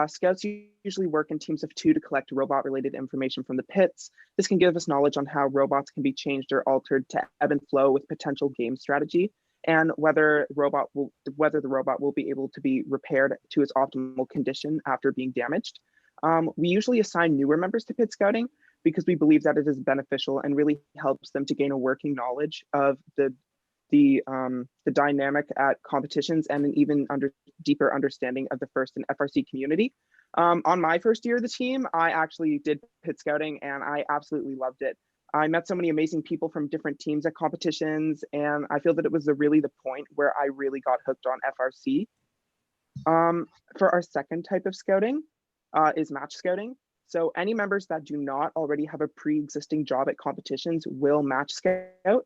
Scouts usually work in teams of 2 to collect robot-related information from the pits. This can give us knowledge on how robots can be changed or altered to ebb and flow with potential game strategy, and whether the robot will be able to be repaired to its optimal condition after being damaged. We usually assign newer members to pit scouting because we believe that it is beneficial and really helps them to gain a working knowledge of the dynamic at competitions and an even deeper understanding of the FIRST and FRC community. On my first year of the team, I actually did pit scouting and I absolutely loved it. I met so many amazing people from different teams at competitions, and I feel that it was really the point where I really got hooked on FRC. For our second type of scouting is match scouting. So any members that do not already have a pre-existing job at competitions will match scout.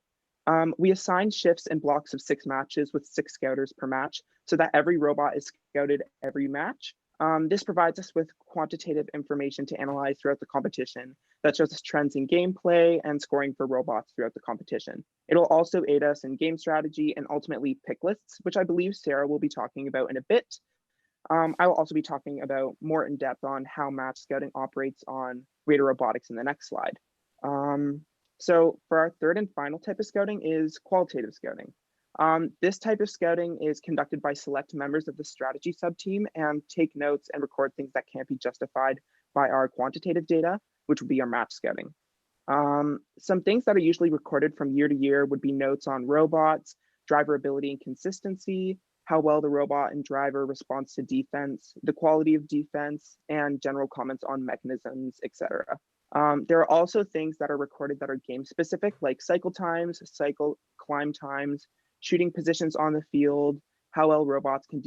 We assign shifts and blocks of 6 matches with 6 scouters per match so that every robot is scouted every match. This provides us with quantitative information to analyze throughout the competition that shows us trends in gameplay and scoring for robots throughout the competition. It'll also aid us in game strategy and ultimately pick lists, which I believe Sarah will be talking about in a bit. I will also be talking about more in depth on how match scouting operates on Radar Robotics in the next slide. So for our third and final type of scouting is qualitative scouting. This type of scouting is conducted by select members of the strategy sub-team and take notes and record things that can't be justified by our quantitative data, which would be our match scouting. Some things that are usually recorded from year to year would be notes on robots, driver ability and consistency, how well the robot and driver responds to defense, the quality of defense, and general comments on mechanisms, etc. There are also things that are recorded that are game specific, like cycle times, climb times, shooting positions on the field, how well robots can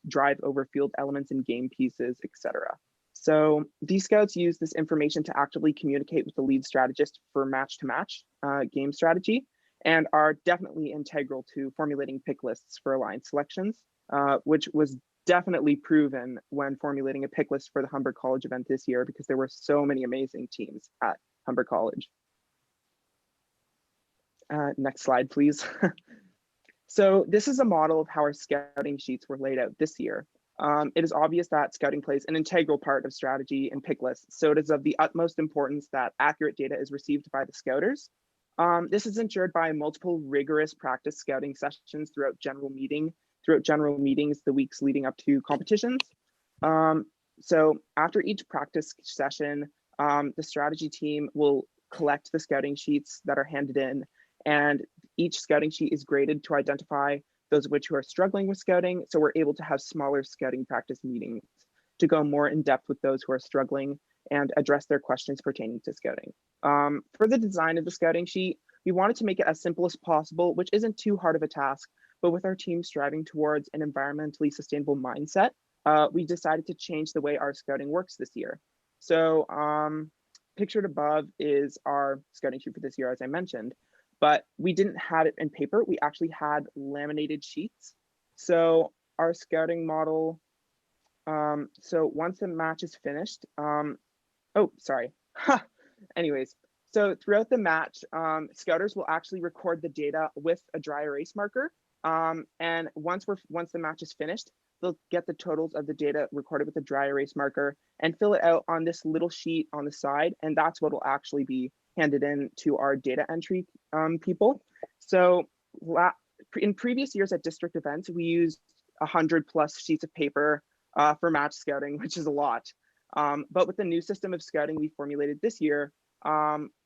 drive over field elements and game pieces, etc. So these scouts use this information to actively communicate with the lead strategist for match-to-match game strategy, and are definitely integral to formulating pick lists for alliance selections, which was definitely proven when formulating a pick list for the Humber College event this year, because there were so many amazing teams at Humber College. Next slide, please. So this is a model of how our scouting sheets were laid out this year. It is obvious that scouting plays an integral part of strategy and pick lists, so it is of the utmost importance that accurate data is received by the scouters. This is ensured by multiple rigorous practice scouting sessions throughout general meetings the weeks leading up to competitions. So after each practice session, the strategy team will collect the scouting sheets that are handed in, and each scouting sheet is graded to identify those of which who are struggling with scouting, so we're able to have smaller scouting practice meetings to go more in depth with those who are struggling and address their questions pertaining to scouting. For the design of the scouting sheet, we wanted to make it as simple as possible, which isn't too hard of a task, but with our team striving towards an environmentally sustainable mindset, we decided to change the way our scouting works this year. So pictured above is our scouting sheet for this year, as I mentioned, but we didn't have it in paper. We actually had laminated sheets. So our scouting model, so once the match is finished, anyways, so throughout the match, scouters will actually record the data with a dry erase marker. And once the match is finished, they'll get the totals of the data recorded with a dry erase marker and fill it out on this little sheet on the side. And that's what will actually be handed in to our data entry people. So in previous years at district events, we used 100+ sheets of paper for match scouting, which is a lot. But with the new system of scouting we formulated this year,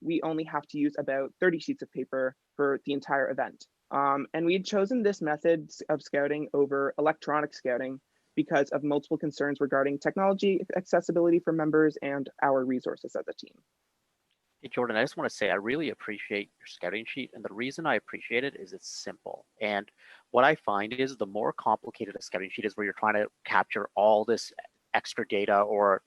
we only have to use about 30 sheets of paper for the entire event. And we had chosen this method of scouting over electronic scouting because of multiple concerns regarding technology accessibility for members and our resources as a team. Hey, Jordan, I just want to say I really appreciate your scouting sheet. And the reason I appreciate it is it's simple. And what I find is the more complicated a scouting sheet is, where you're trying to capture all this extra data, or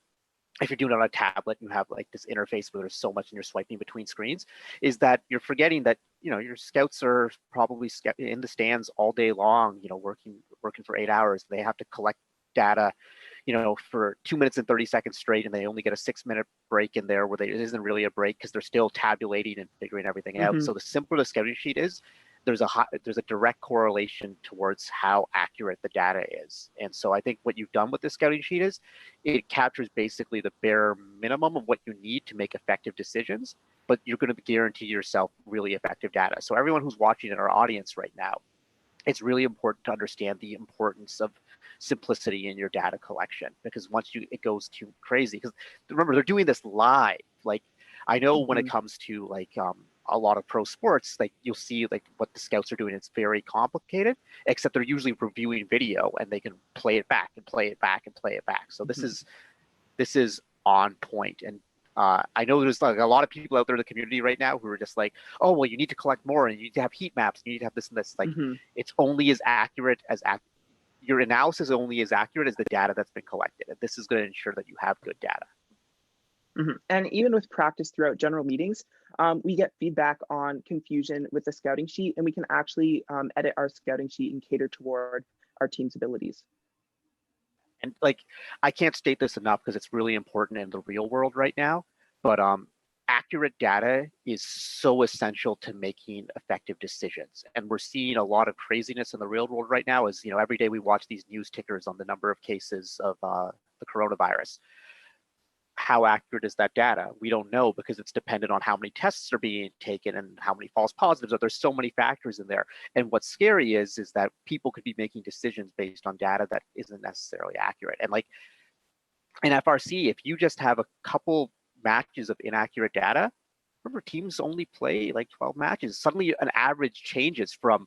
if you're doing it on a tablet, you have like this interface where there's so much and you're swiping between screens, is that you're forgetting that, you know, your scouts are probably in the stands all day long, you know, working for 8 hours. They have to collect data, you know, for 2 minutes and 30 seconds straight, and they only get a 6-minute break in there where it isn't really a break because they're still tabulating and figuring everything out. So the simpler the scouting sheet is, there's a direct correlation towards how accurate the data is. And so I think what you've done with the scouting sheet is it captures basically the bare minimum of what you need to make effective decisions, but you're going to guarantee yourself really effective data. So everyone who's watching in our audience right now, it's really important to understand the importance of simplicity in your data collection, because once it goes too crazy, because remember, they're doing this live. Like, I know when it comes to like a lot of pro sports, like you'll see like what the scouts are doing, it's very complicated, except they're usually reviewing video and they can play it back and play it back and play it back. So this is on point. And I know there's like a lot of people out there in the community right now who are just like, oh, well, you need to collect more and you need to have heat maps, and you need to have this and this. Like, it's only as accurate as your analysis is only as accurate as the data that's been collected. And this is going to ensure that you have good data. And even with practice throughout general meetings, we get feedback on confusion with the scouting sheet, and we can actually edit our scouting sheet and cater toward our team's abilities. And like, I can't state this enough because it's really important in the real world right now, but accurate data is so essential to making effective decisions. And we're seeing a lot of craziness in the real world right now as, every day we watch these news tickers on the number of cases of the coronavirus. How accurate is that data? We don't know, because it's dependent on how many tests are being taken and how many false positives are. There's so many factors in there. And what's scary is that people could be making decisions based on data that isn't necessarily accurate. And like in FRC, if you just have a couple matches of inaccurate data, remember, teams only play like 12 matches. Suddenly an average changes from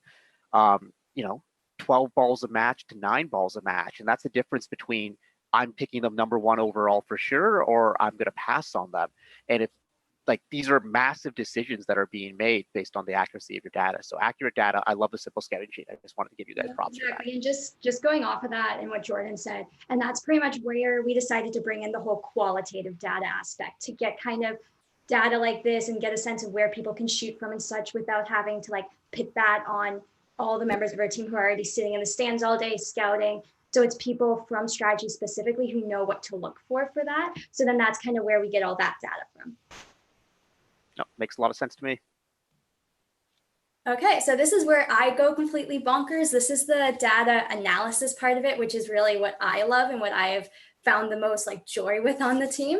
12 balls a match to 9 balls a match. And that's the difference between I'm picking them number 1 overall for sure, or I'm going to pass on them. And if like, these are massive decisions that are being made based on the accuracy of your data. So accurate data, I love the simple scouting sheet. I just wanted to give you guys props for that. And just going off of that and what Jordan said, and that's pretty much where we decided to bring in the whole qualitative data aspect, to get kind of data like this and get a sense of where people can shoot from and such, without having to like put that on all the members of our team who are already sitting in the stands all day scouting. So it's people from strategy specifically who know what to look for that. So then that's kind of where we get all that data from. No, makes a lot of sense to me. Okay, so this is where I go completely bonkers. This is the data analysis part of it, which is really what I love and what I have found the most like joy with on the team.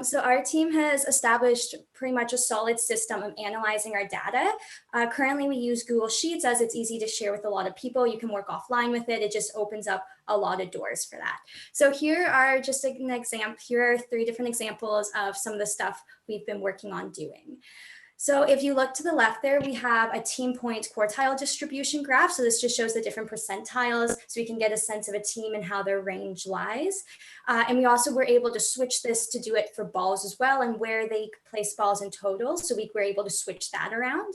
So our team has established pretty much a solid system of analyzing our data. Currently we use Google Sheets, as it's easy to share with a lot of people. You can work offline with it. It just opens up a lot of doors for that. So here are just an example. Here are 3 different examples of some of the stuff we've been working on doing. So if you look to the left there, we have a team point quartile distribution graph. So this just shows the different percentiles, so we can get a sense of a team and how their range lies. And we also were able to switch this to do it for balls as well, and where they place balls in totals. So we were able to switch that around.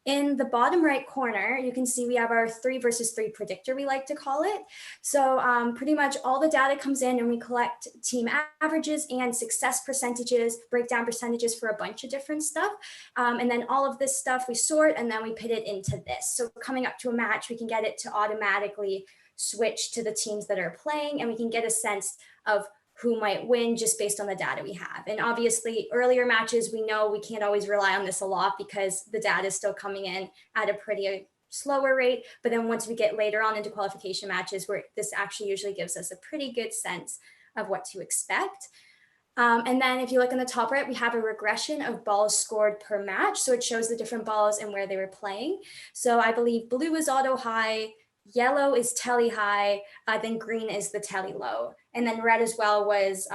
In the bottom right corner, you can see we have our 3 versus 3 predictor, we like to call it. So pretty much all the data comes in and we collect team averages and success percentages, breakdown percentages for a bunch of different stuff. And then all of this stuff we sort, and then we put it into this. So coming up to a match, we can get it to automatically switch to the teams that are playing, and we can get a sense of who might win just based on the data we have. And obviously earlier matches, we know we can't always rely on this a lot because the data is still coming in at a pretty slower rate. But then once we get later on into qualification matches, where this actually usually gives us a pretty good sense of what to expect. And then if you look in the top right, we have a regression of balls scored per match. So it shows the different balls and where they were playing. So I believe blue is auto high, yellow is telly high, then green is the telly low. And then red as well was,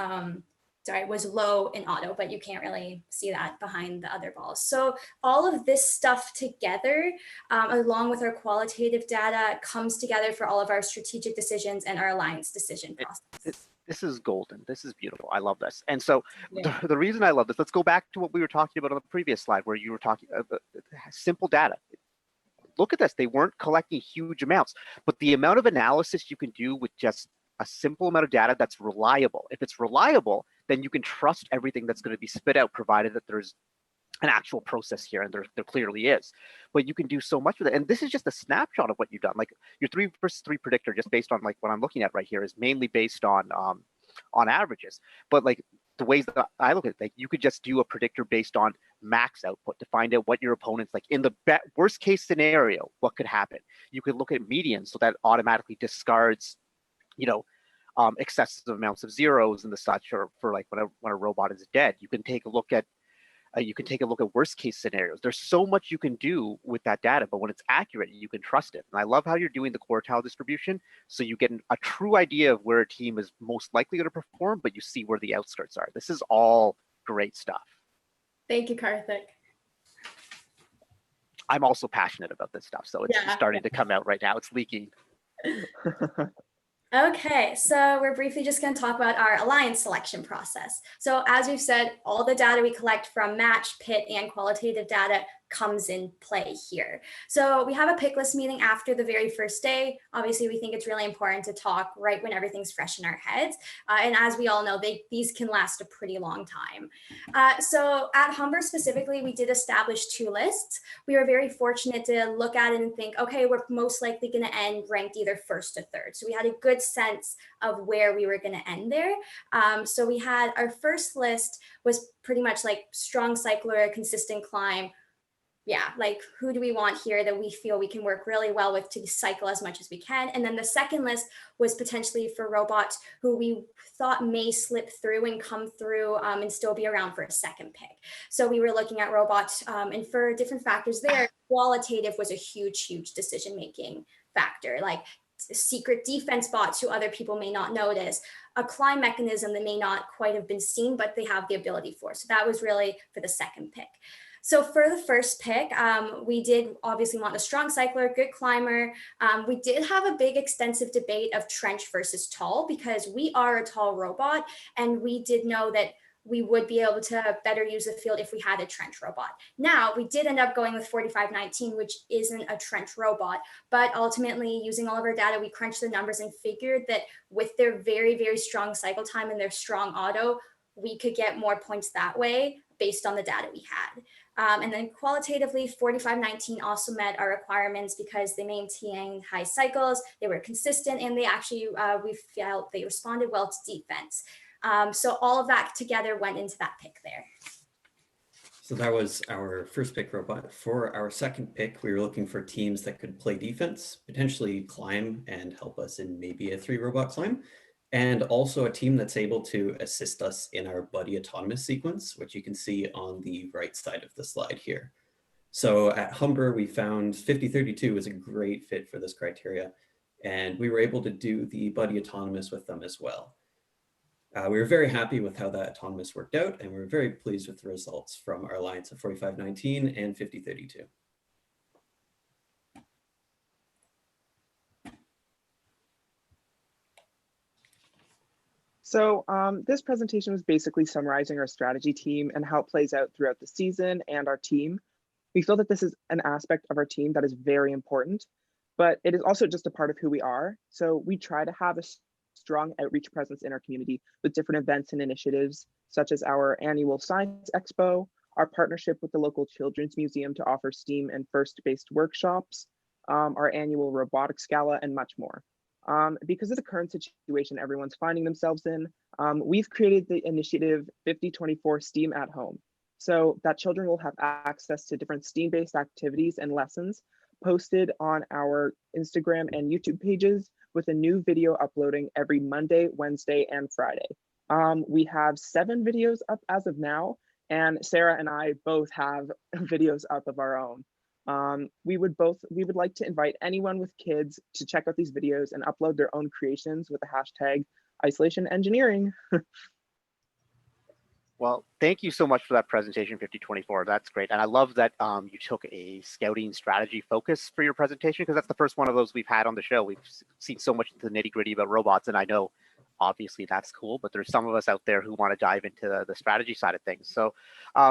was low in auto, but you can't really see that behind the other balls. So all of this stuff together, along with our qualitative data, comes together for all of our strategic decisions and our alliance decision process. This is golden. This is beautiful. I love this. And so the reason I love this, let's go back to what we were talking about on the previous slide, where you were talking about simple data. Look at this. They weren't collecting huge amounts, but the amount of analysis you can do with just a simple amount of data that's reliable. If it's reliable, then you can trust everything that's going to be spit out, provided that there's an actual process here, and there clearly is. But you can do so much with it. And this is just a snapshot of what you've done. Like your 3 versus 3 predictor, just based on like what I'm looking at right here, is mainly based on averages. But like the ways that I look at it, like you could just do a predictor based on max output to find out what your opponent's like. In the worst case scenario, what could happen? You could look at medians, so that automatically discards, excessive amounts of zeros and the such, or for like when a robot is dead. You can take a look at worst case scenarios. There's so much you can do with that data, but when it's accurate, you can trust it. And I love how you're doing the quartile distribution, so you get a true idea of where a team is most likely going to perform, but you see where the outskirts are. This is all great stuff. Thank you, Karthik. I'm also passionate about this stuff, so it's starting to come out right now. It's leaking. Okay, so we're briefly just going to talk about our alliance selection process. So as we've said, all the data we collect from match, pit, and qualitative data comes in play here. So we have a pick list meeting after the very first day. Obviously, we think it's really important to talk right when everything's fresh in our heads. And as we all know, these can last a pretty long time. So at Humber specifically, we did establish 2 lists. We were very fortunate to look at it and think, okay, we're most likely going to end ranked either first to third. So we had a good sense of where we were going to end there. So we had our first list was pretty much like strong cycler, consistent climb. Yeah, like who do we want here that we feel we can work really well with to cycle as much as we can? And then the second list was potentially for robots who we thought may slip through and come through and still be around for a second pick. So we were looking at robots and for different factors there, qualitative was a huge decision-making factor. Like secret defense bots who other people may not notice, a climb mechanism that may not quite have been seen, but they have the ability for. So that was really for the second pick. So for the first pick, we did obviously want a strong cycler, good climber. We did have a big extensive debate of trench versus tall because we are a tall robot and we did know that we would be able to better use the field if we had a trench robot. Now, we did end up going with 4519, which isn't a trench robot, but ultimately using all of our data, we crunched the numbers and figured that with their very, very strong cycle time and their strong auto, we could get more points that way based on the data we had. And then qualitatively, 4519 also met our requirements because they maintained high cycles, they were consistent, and they actually, we felt they responded well to defense. So all of that together went into that pick there. So that was our first pick robot. For our second pick, we were looking for teams that could play defense, potentially climb and help us in maybe a 3 robot climb, and also a team that's able to assist us in our buddy autonomous sequence, which you can see on the right side of the slide here. So at Humber, we found 5032 was a great fit for this criteria, and we were able to do the buddy autonomous with them as well. We were very happy with how that autonomous worked out, and we were very pleased with the results from our alliance of 4519 and 5032. So this presentation was basically summarizing our strategy team and how it plays out throughout the season and our team. We feel that this is an aspect of our team that is very important, but it is also just a part of who we are. So we try to have a strong outreach presence in our community with different events and initiatives, such as our annual Science Expo, our partnership with the local Children's Museum to offer STEAM and FIRST-based workshops, our annual Robotics Gala, and much more. Because of the current situation everyone's finding themselves in, we've created the initiative 5024 STEAM at Home, so that children will have access to different STEAM-based activities and lessons posted on our Instagram and YouTube pages, with a new video uploading every Monday, Wednesday, and Friday. We have 7 videos up as of now, and Sarah and I both have videos up of our own. We would like to invite anyone with kids to check out these videos and upload their own creations with the hashtag isolation engineering. Well, thank you so much for that presentation, 5024. That's great. And I love that you took a scouting strategy focus for your presentation, because that's the first one of those we've had on the show. We've seen so much into the nitty gritty about robots, and I know obviously that's cool, but there's some of us out there who want to dive into the strategy side of things. So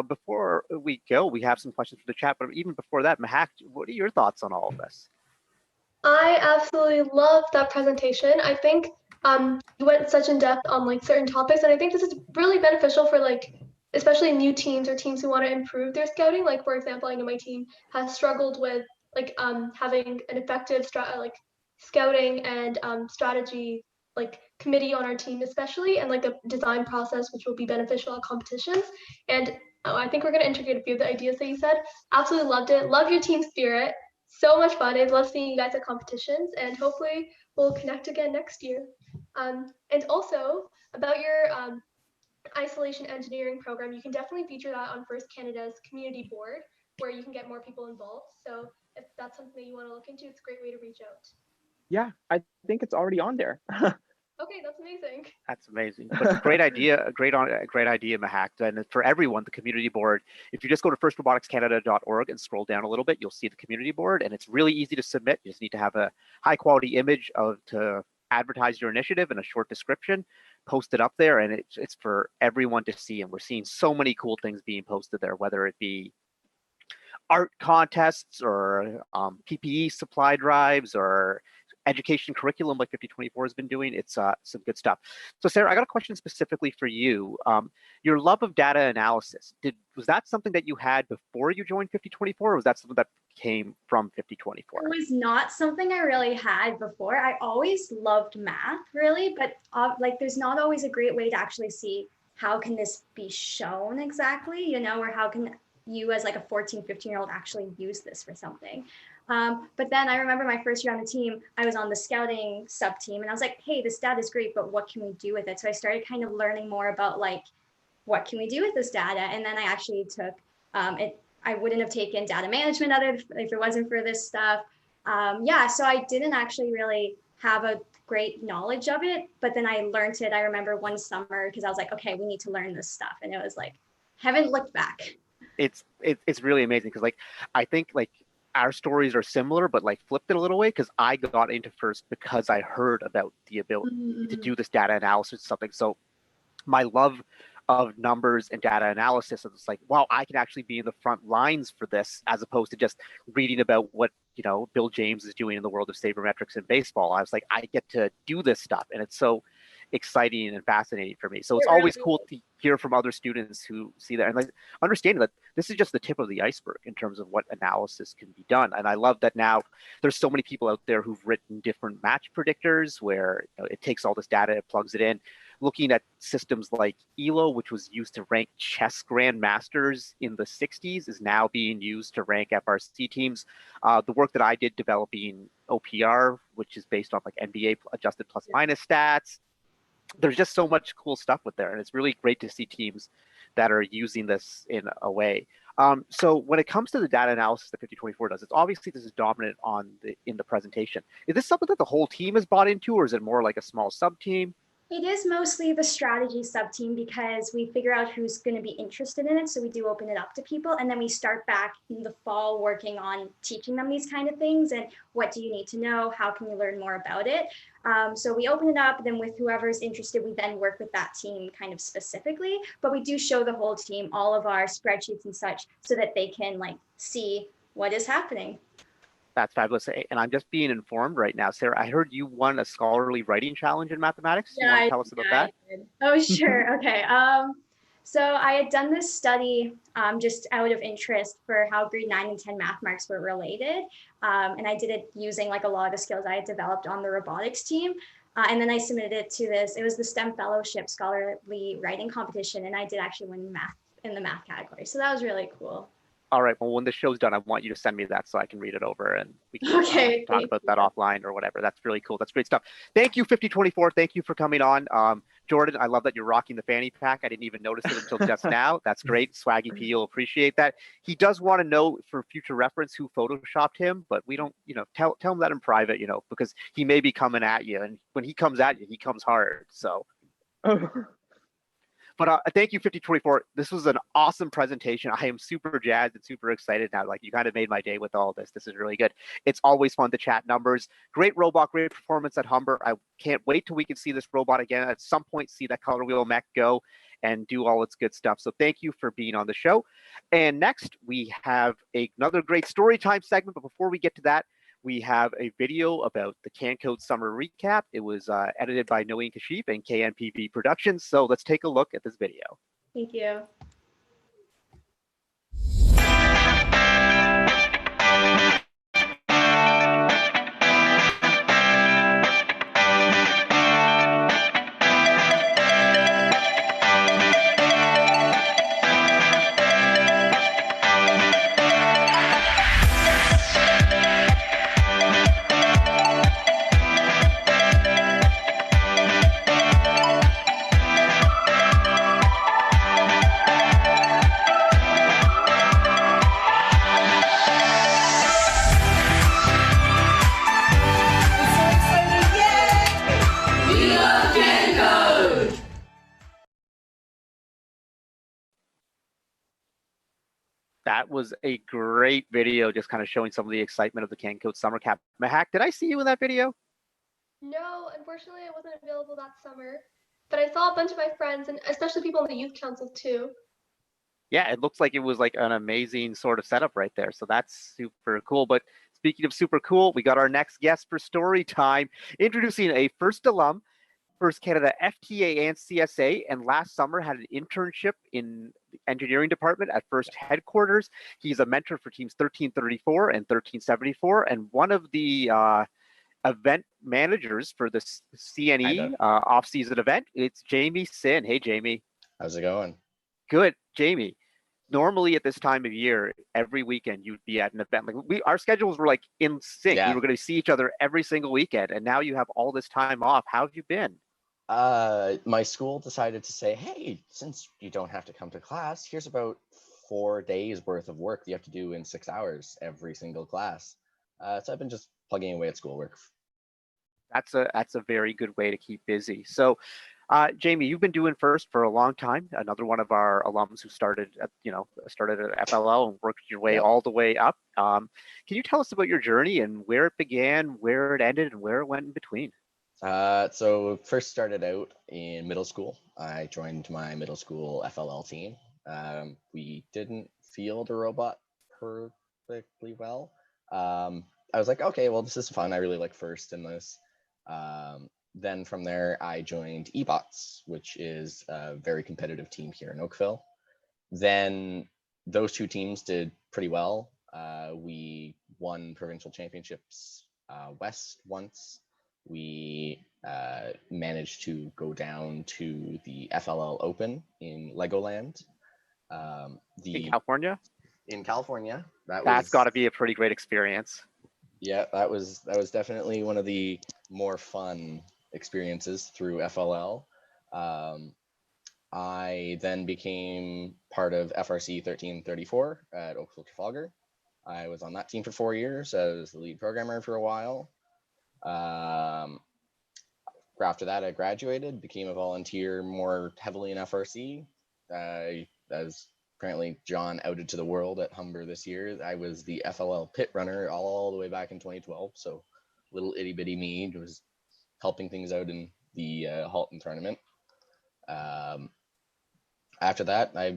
before we go, we have some questions for the chat, but even before that, Mehak, what are your thoughts on all of this? I absolutely love that presentation. I think you went such in depth on like certain topics, and I think this is really beneficial for like especially new teams or teams who want to improve their scouting. Like for example, I know my team has struggled with like having an effective scouting and strategy like committee on our team especially, and like a design process which will be beneficial at competitions. And I think we're going to integrate a few of the ideas that you said. Absolutely loved it. Love your team spirit. So much fun. I love seeing you guys at competitions, and hopefully we'll connect again next year. And also about your isolation engineering program, you can definitely feature that on First Canada's community board, where you can get more people involved. So if that's something that you want to look into, it's a great way to reach out. Yeah, I think it's already on there. Okay, that's amazing. That's amazing. But great idea, great idea, Mehak. And for everyone, the community board, if you just go to firstroboticscanada.org and scroll down a little bit, you'll see the community board, and it's really easy to submit. You just need to have a high quality image to advertise your initiative and a short description, post it up there, and it's for everyone to see. And we're seeing so many cool things being posted there, whether it be art contests or PPE supply drives or education curriculum like 5024 has been doing. It's some good stuff. So Sarah, I got a question specifically for you. Your love of data analysis, was that something that you had before you joined 5024, or was that something that came from 5024? It was not something I really had before. I always loved math, really, but like there's not always a great way to actually see how can this be shown exactly, you know, or how can you as like a 14, 15-year-old actually use this for something. But then I remember my first year on the team, I was on the scouting sub team, and I was like, hey, this data is great, but what can we do with it? So I started kind of learning more about like, what can we do with this data? And then I actually took it. I wouldn't have taken data management if it wasn't for this stuff. Yeah, so I didn't actually really have a great knowledge of it, but then I learned it. I remember one summer because I was like, okay, we need to learn this stuff. And it was like, haven't looked back. It's really amazing because like, I think like our stories are similar, but like flipped it a little way, because I got into FIRST because I heard about the ability to do this data analysis something. So my love of numbers and data analysis, and it's like, wow, I can actually be in the front lines for this, as opposed to just reading about what, you know, Bill James is doing in the world of sabermetrics in baseball. I was like, I get to do this stuff, and it's so exciting and fascinating for me. So it's always cool to hear from other students who see that and like understanding that this is just the tip of the iceberg in terms of what analysis can be done. And I love that now there's so many people out there who've written different match predictors where, you know, it takes all this data, it plugs it in. Looking at systems like ELO, which was used to rank chess grandmasters in the 60s, is now being used to rank FRC teams. The work that I did developing OPR, which is based on like NBA adjusted plus minus stats, there's just so much cool stuff with there, and it's really great to see teams that are using this in a way. So when it comes to the data analysis that 5024 does, it's obviously this is dominant in the presentation. Is this something that the whole team is bought into, or is it more like a small sub team? It is mostly the strategy sub-team because we figure out who's going to be interested in it. So we do open it up to people, and then we start back in the fall working on teaching them these kind of things and what do you need to know, how can you learn more about it. So we open it up, then with whoever's interested, we then work with that team kind of specifically, but we do show the whole team all of our spreadsheets and such so that they can like see what is happening. That's fabulous. And I'm just being informed right now, Sarah, I heard you won a scholarly writing challenge in mathematics. Yeah, you want to tell us about that? Oh, sure. Okay. So I had done this study just out of interest for how grade 9 and 10 math marks were related. And I did it using like a lot of the skills I had developed on the robotics team. And then I submitted it to it was the STEM Fellowship Scholarly Writing Competition. And I did actually win math in the math category. So that was really cool. All right, well, when the show's done, I want you to send me that so I can read it over and we can talk about that offline or whatever. That's really cool. That's great stuff. Thank you, 5024. Thank you for coming on. Jordan, I love that you're rocking the fanny pack. I didn't even notice it until just now. That's great. Swaggy P will appreciate that. He does want to know for future reference who photoshopped him, but we don't, you know, tell him that in private, you know, because he may be coming at you. And when he comes at you, he comes hard. So. But thank you, 5024. This was an awesome presentation. I am super jazzed and super excited now. Like, you kind of made my day with all this. This is really good. It's always fun to chat numbers. Great robot, great performance at Humber. I can't wait till we can see this robot again at some point, see that color wheel mech go and do all its good stuff. So thank you for being on the show. And next, we have another great story time segment. But before we get to that, we have a video about the CanCode Summer Recap. It was edited by Noeen Kashif and KNPV Productions. So let's take a look at this video. Thank you. That was a great video, just kind of showing some of the excitement of the Cancoat Summer Camp. Mehak, did I see you in that video? No, unfortunately, I wasn't available that summer, but I saw a bunch of my friends and especially people in the youth council too. Yeah, it looks like it was like an amazing sort of setup right there. So that's super cool. But speaking of super cool, we got our next guest for story time, introducing a first alum, First Canada FTA and CSA, and last summer had an internship in the engineering department at First Headquarters. He's a mentor for teams 1334 and 1374, and one of the event managers for the CNE off-season event. It's Jamie Sinn. Hey, Jamie. How's it going? Good, Jamie. Normally at this time of year, every weekend you'd be at an event. Like our schedules were like in sync. Yeah. We were going to see each other every single weekend, and now you have all this time off. How have you been? My school decided to say, hey, since you don't have to come to class, here's about 4 days worth of work you have to do in 6 hours every single class. So I've been just plugging away at schoolwork. That's a very good way to keep busy. So, Jamie, you've been doing First for a long time. Another one of our alums who started at FLL and worked your way all the way up. Can you tell us about your journey and where it began, where it ended, and where it went in between? So first started out in middle school. I joined my middle school FLL team. We didn't field a robot perfectly well. I was like, okay, well, this is fun. I really like First in this. Then from there, I joined eBots, which is a very competitive team here in Oakville. Then those two teams did pretty well. We won provincial championships West once. We managed to go down to the FLL Open in Legoland. In California? In California. That's got to be a pretty great experience. Yeah, that was definitely one of the more fun experiences through FLL. I then became part of FRC 1334 at Oakville Trafalgar. I was on that team for 4 years. I was the lead programmer for a while. After that, I graduated, became a volunteer more heavily in FRC. I was apparently John outed to the world at Humber this year. I was the FLL pit runner all the way back in 2012. So little itty bitty me was helping things out in the Halton tournament. After that, I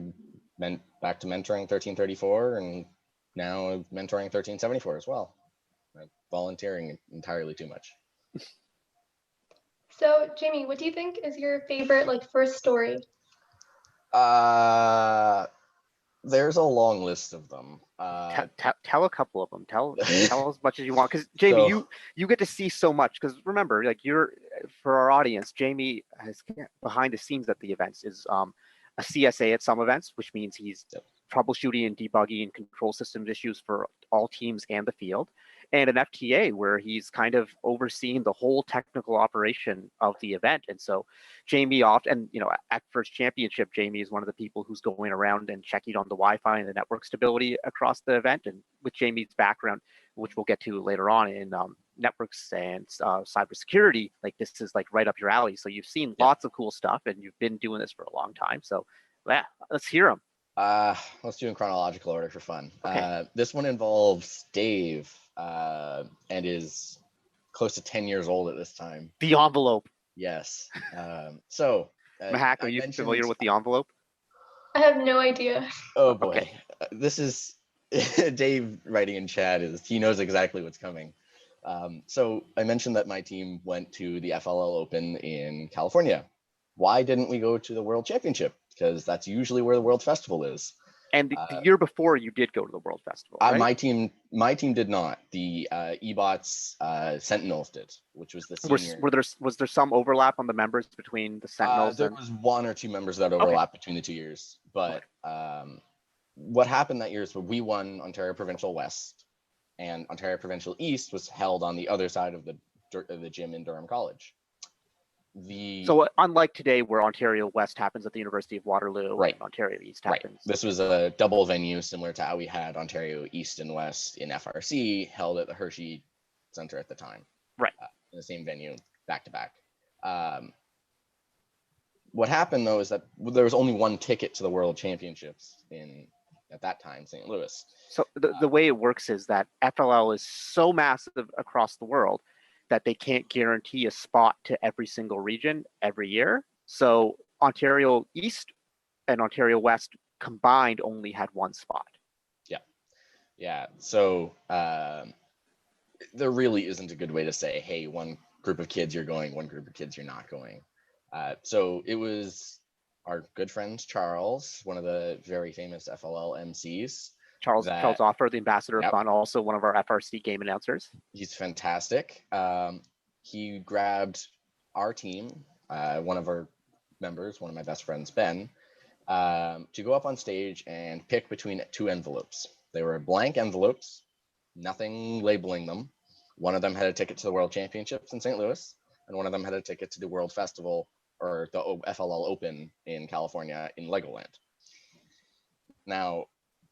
went back to mentoring 1334 and now I'm mentoring 1374 as well. Volunteering entirely too much. So, Jamie, what do you think is your favorite First story? There's a long list of them. Tell a couple of them. Tell as much as you want, because Jamie, you get to see so much. Because remember, for our audience, Jamie has behind the scenes at the events is a CSA at some events, which means he's troubleshooting and debugging control systems issues for all teams and the field, and an FTA where he's kind of overseeing the whole technical operation of the event. And so Jamie often, at First Championship, Jamie is one of the people who's going around and checking on the Wi-Fi and the network stability across the event. And with Jamie's background, which we'll get to later on in networks and cybersecurity, this is right up your alley. So you've seen lots of cool stuff and you've been doing this for a long time. So yeah, let's hear them. Let's do in chronological order for fun. Okay. This one involves Dave and is close to 10 years old at this time. The envelope. Yes. Mehak, are you familiar with the envelope? I have no idea. Oh boy. Okay. This is Dave writing in chat he knows exactly what's coming. So I mentioned that my team went to the FLL Open in California. Why didn't we go to the World Championship? Because that's usually where the World Festival is. And the year before, you did go to the World Festival, right? My team did not. The eBots Sentinels did, which was the senior. Was there some overlap on the members between the Sentinels? There was 1 or 2 members that overlapped between the 2 years. But what happened that year is we won Ontario Provincial West, and Ontario Provincial East was held on the other side of the gym in Durham College. So unlike today where Ontario West happens at the University of Waterloo, right, and Ontario East happens. Right. This was a double venue similar to how we had Ontario East and West in FRC held at the Hershey Center at the time. Right. In the same venue, back to back. What happened though is that there was only 1 ticket to the World Championships in at that time, St. Louis. So the way it works is that FLL is so massive across the world that they can't guarantee a spot to every single region every year. So Ontario East and Ontario West combined only had one spot. Yeah. So there really isn't a good way to say, hey, one group of kids you're going, one group of kids you're not going. So it was our good friend Charles, one of the very famous FLL MCs. Charles Offer, the ambassador of fun, also one of our FRC game announcers. He's fantastic. He grabbed our team, one of our members, one of my best friends, Ben, to go up on stage and pick between two envelopes. They were blank envelopes, nothing labeling them. One of them had a ticket to the World Championships in St. Louis, and one of them had a ticket to the World Festival or the FLL Open in California in Legoland. Now,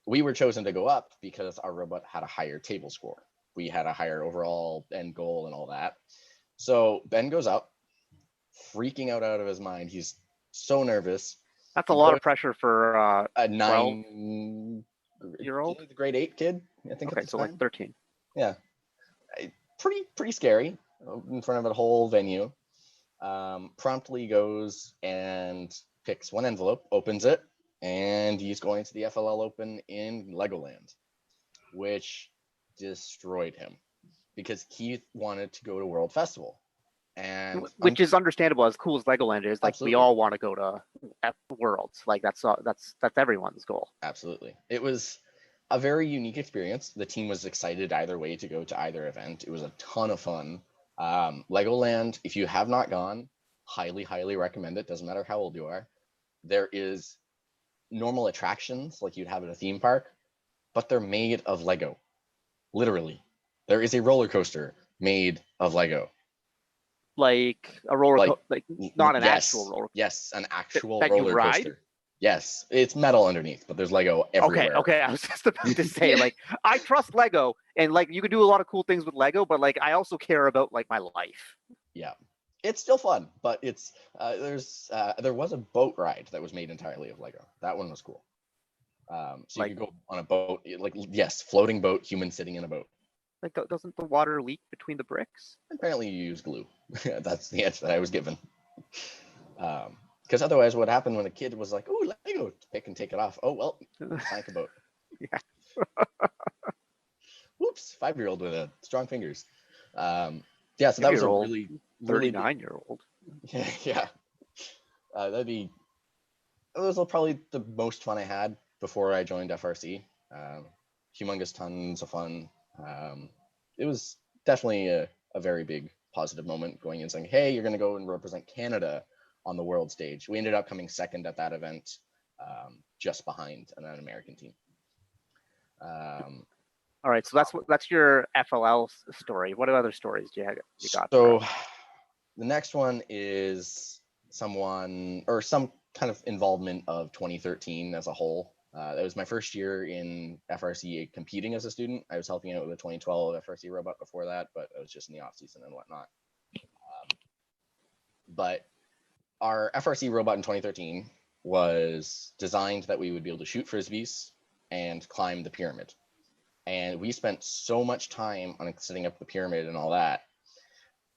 we were chosen to go up because our robot had a higher table score. We had a higher overall end goal and all that. So Ben goes up, freaking out of his mind. He's so nervous. That's a lot of pressure for a 9-year-old, grade 8 kid. I think. Okay, so like 13. Yeah, pretty scary in front of a whole venue. Promptly goes and picks one envelope, opens it, and he's going to the FLL Open in Legoland, which destroyed him because he wanted to go to World Festival. And which is understandable. As cool as Legoland is, like we all want to go to Worlds. Like that's everyone's goal. Absolutely. It was a very unique experience. The team was excited either way to go to either event. It was a ton of fun. Legoland, if you have not gone, highly recommend it. Doesn't matter how old you are. There is normal attractions like you'd have at a theme park, but they're made of Lego. Literally. There is a roller coaster made of Lego. Like a roller coaster, like not an actual roller coaster. Yes, an actual that roller you ride? coaster. Yes, it's metal underneath, but there's Lego everywhere. Okay. I was just about to say, like, I trust Lego, and like you can do a lot of cool things with Lego, but like I also care about like my life. Yeah, it's still fun, but it's there was a boat ride that was made entirely of Lego. That one was cool. So you could go on a boat, like yes, floating boat, human sitting in a boat. Like, doesn't the water leak between the bricks? Apparently you use glue. That's the answer that I was given. Because otherwise what happened when a kid was like, oh, Lego, pick and take it off. Oh, well, sank a boat. Yeah. Whoops, 5-year-old with strong fingers. Yeah, so that was a really 39-year-old. Yeah. That was probably the most fun I had before I joined FRC. Humongous tons of fun. It was definitely a very big positive moment going in saying, hey, you're going to go and represent Canada on the world stage. We ended up coming second at that event, just behind an American team. All right, so that's your FLL story. What other stories do you got? So the next one is some kind of involvement of 2013 as a whole. That was my first year in FRC competing as a student. I was helping out with the 2012 FRC robot before that, but I was just in the off season and whatnot. But our FRC robot in 2013 was designed that we would be able to shoot frisbees and climb the pyramid. And we spent so much time on setting up the pyramid and all that.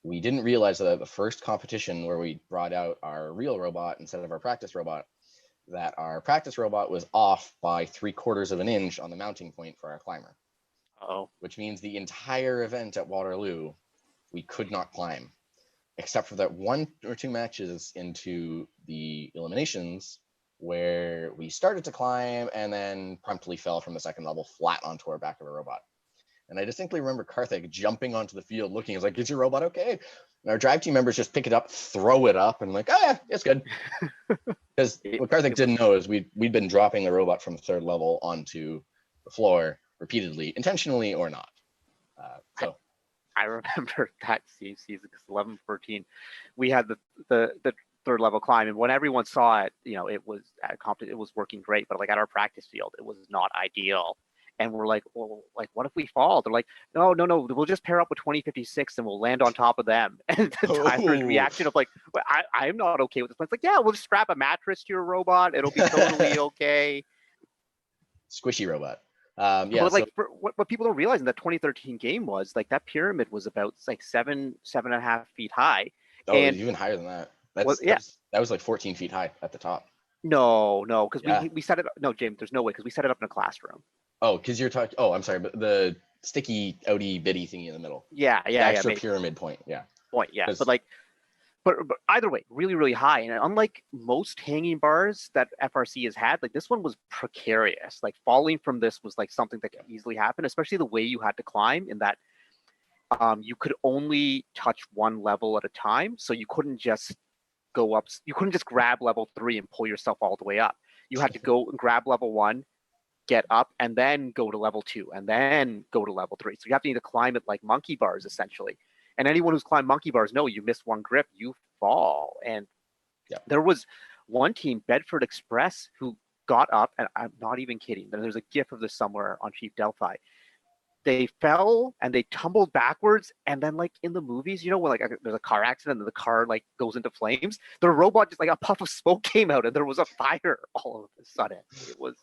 We didn't realize that the first competition where we brought out our real robot instead of our practice robot, that our practice robot was off by 3/4 of an inch on the mounting point for our climber. Oh. Which means the entire event at Waterloo, we could not climb, except for that 1 or 2 matches into the eliminations where we started to climb and then promptly fell from the second level flat onto our back of a robot. And I distinctly remember Karthik jumping onto the field looking, he's like, is your robot okay? And our drive team members just pick it up, throw it up, and like, oh yeah, it's good. Because what Karthik didn't know is we'd been dropping the robot from the 3rd level onto the floor repeatedly, intentionally or not. So I remember that season, 11-14, we had the 3rd level climb, and when everyone saw it, it was it was working great, but like at our practice field, it was not ideal. And we're like, well, like, what if we fall? They're like, no, we'll just pair up with 2056 and we'll land on top of them. And Tyler's reaction of like, well, I'm not okay with this. It's like, yeah, we'll just strap a mattress to your robot. It'll be totally okay. squishy robot. But like what people don't realize in that 2013 game was like that pyramid was about like 7.5 feet high. Oh, and even higher than that. That was like 14 feet high at the top. No, because we set it up. No, James, there's no way because we set it up in a classroom. Oh, because you're talking. Oh, I'm sorry, but the sticky, outy, bitty thingy in the middle. Yeah, the extra pyramid point. Yeah. But like, but either way, really, really high. And unlike most hanging bars that FRC has had, like this one was precarious. Like falling from this was like something that could easily happen, especially the way you had to climb. In that, you could only touch one level at a time, so you couldn't just go up. You couldn't just grab level 3 and pull yourself all the way up. You had to go and grab level 1, get up, and then go to level 2, and then go to level 3. So you have to need to climb it like monkey bars, essentially. And anyone who's climbed monkey bars know you miss one grip, you fall. And there was one team, Bedford Express, who got up, and I'm not even kidding. There's a GIF of this somewhere on Chief Delphi. They fell and they tumbled backwards, and then like in the movies, you know, when like there's a car accident and the car like goes into flames, the robot just like a puff of smoke came out and there was a fire all of a sudden. It was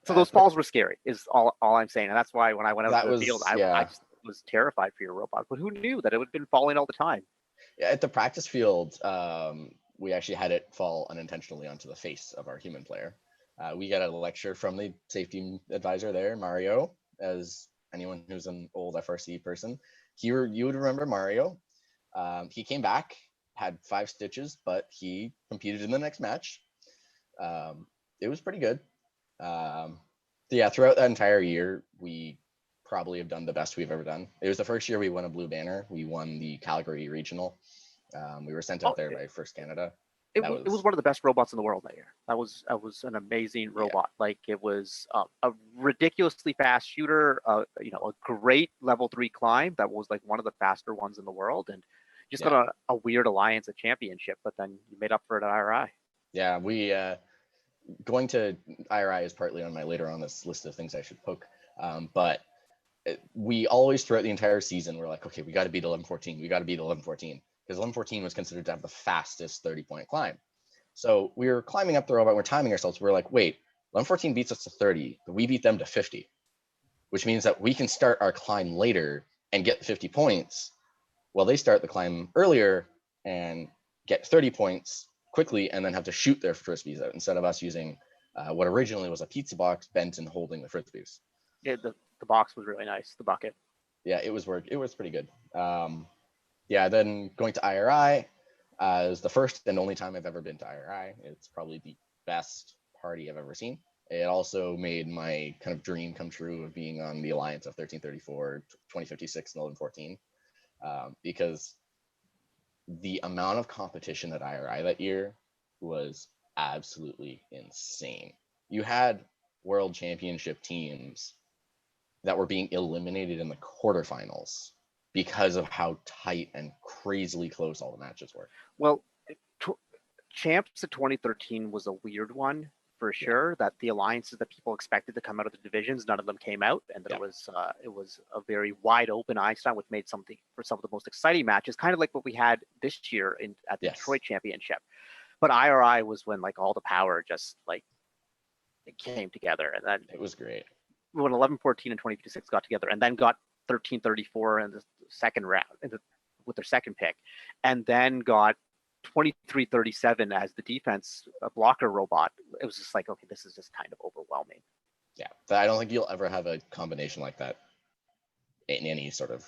so those falls were scary. Is all I'm saying, and that's why when I went out to the field, I just was terrified for your robot. But who knew that it would have been falling all the time? Yeah, at the practice field, we actually had it fall unintentionally onto the face of our human player. We got a lecture from the safety advisor there, Mario. As anyone who's an old FRC person, you would remember Mario. He came back, had 5 stitches, but he competed in the next match. It was pretty good. Yeah, throughout that entire year, we probably have done the best we've ever done. It was the first year we won a blue banner. We won the Calgary regional. We were sent out there by First Canada. It was one of the best robots in the world that year. That was an amazing robot. Like it was a ridiculously fast shooter. You know, a great level 3 climb. That was like one of the faster ones in the world, and just got a weird alliance at championship. But then you made up for it at IRI. Yeah, we going to IRI is partly on my later on this list of things I should poke. But we always throughout the entire season we're like, okay, we got to beat 1114. We got to beat 1114. Because 1114 was considered to have the fastest 30-point climb. So we were climbing up the robot, we're timing ourselves. We're like, wait, 1114 beats us to 30, but we beat them to 50, which means that we can start our climb later and get 50 points while they start the climb earlier and get 30 points quickly and then have to shoot their frisbees out instead of us using what originally was a pizza box bent and holding the frisbees. Yeah, the box was really nice, the bucket. Yeah, it was pretty good. Yeah, then going to IRI is the first and only time I've ever been to IRI. It's probably the best party I've ever seen. It also made my kind of dream come true of being on the alliance of 1334, 2056, and 1114, because the amount of competition at IRI that year was absolutely insane. You had world championship teams that were being eliminated in the quarterfinals because of how tight and crazily close all the matches were. Well, Champs of 2013 was a weird one for sure. That the alliances that people expected to come out of the divisions, none of them came out, and that it was a very wide open Einstein, which made something for some of the most exciting matches, kind of like what we had this year at the Detroit Championship. But IRI was when like all the power just like it came together, and then it was great. When 1114 and 2056 got together, and then got 1334 in the second round with their second pick, and then got 2337 as the defense blocker robot. It was just like, okay, this is just kind of overwhelming. Yeah, I don't think you'll ever have a combination like that in any sort of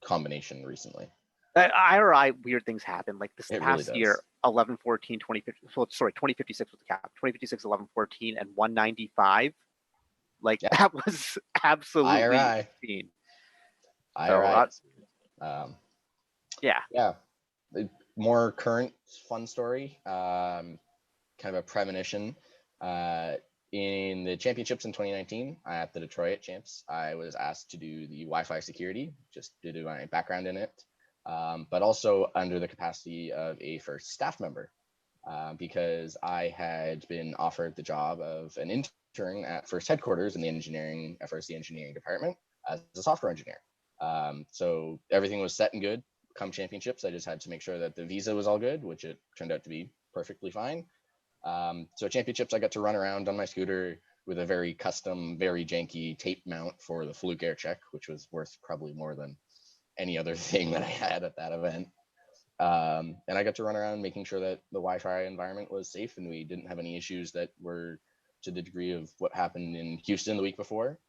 combination recently. IRI, weird things happen. Like this past really year, 1114, 2056 was the cap. 2056, 1114, and 195. Like that was absolutely IRI. insane. IRI. Yeah. More current fun story, kind of a premonition. In the championships in 2019 at the Detroit Champs, I was asked to do the Wi-Fi security, just due to my background in it, but also under the capacity of a first staff member, because I had been offered the job of an intern at First Headquarters in the FRC engineering department as a software engineer. So everything was set and good. Come championships, I just had to make sure that the visa was all good, which it turned out to be perfectly fine. So championships, I got to run around on my scooter, with a very custom, very janky tape mount for the fluke air check, which was worth probably more than any other thing that I had at that event. And I got to run around making sure that the Wi-Fi environment was safe and we didn't have any issues that were to the degree of what happened in Houston the week before,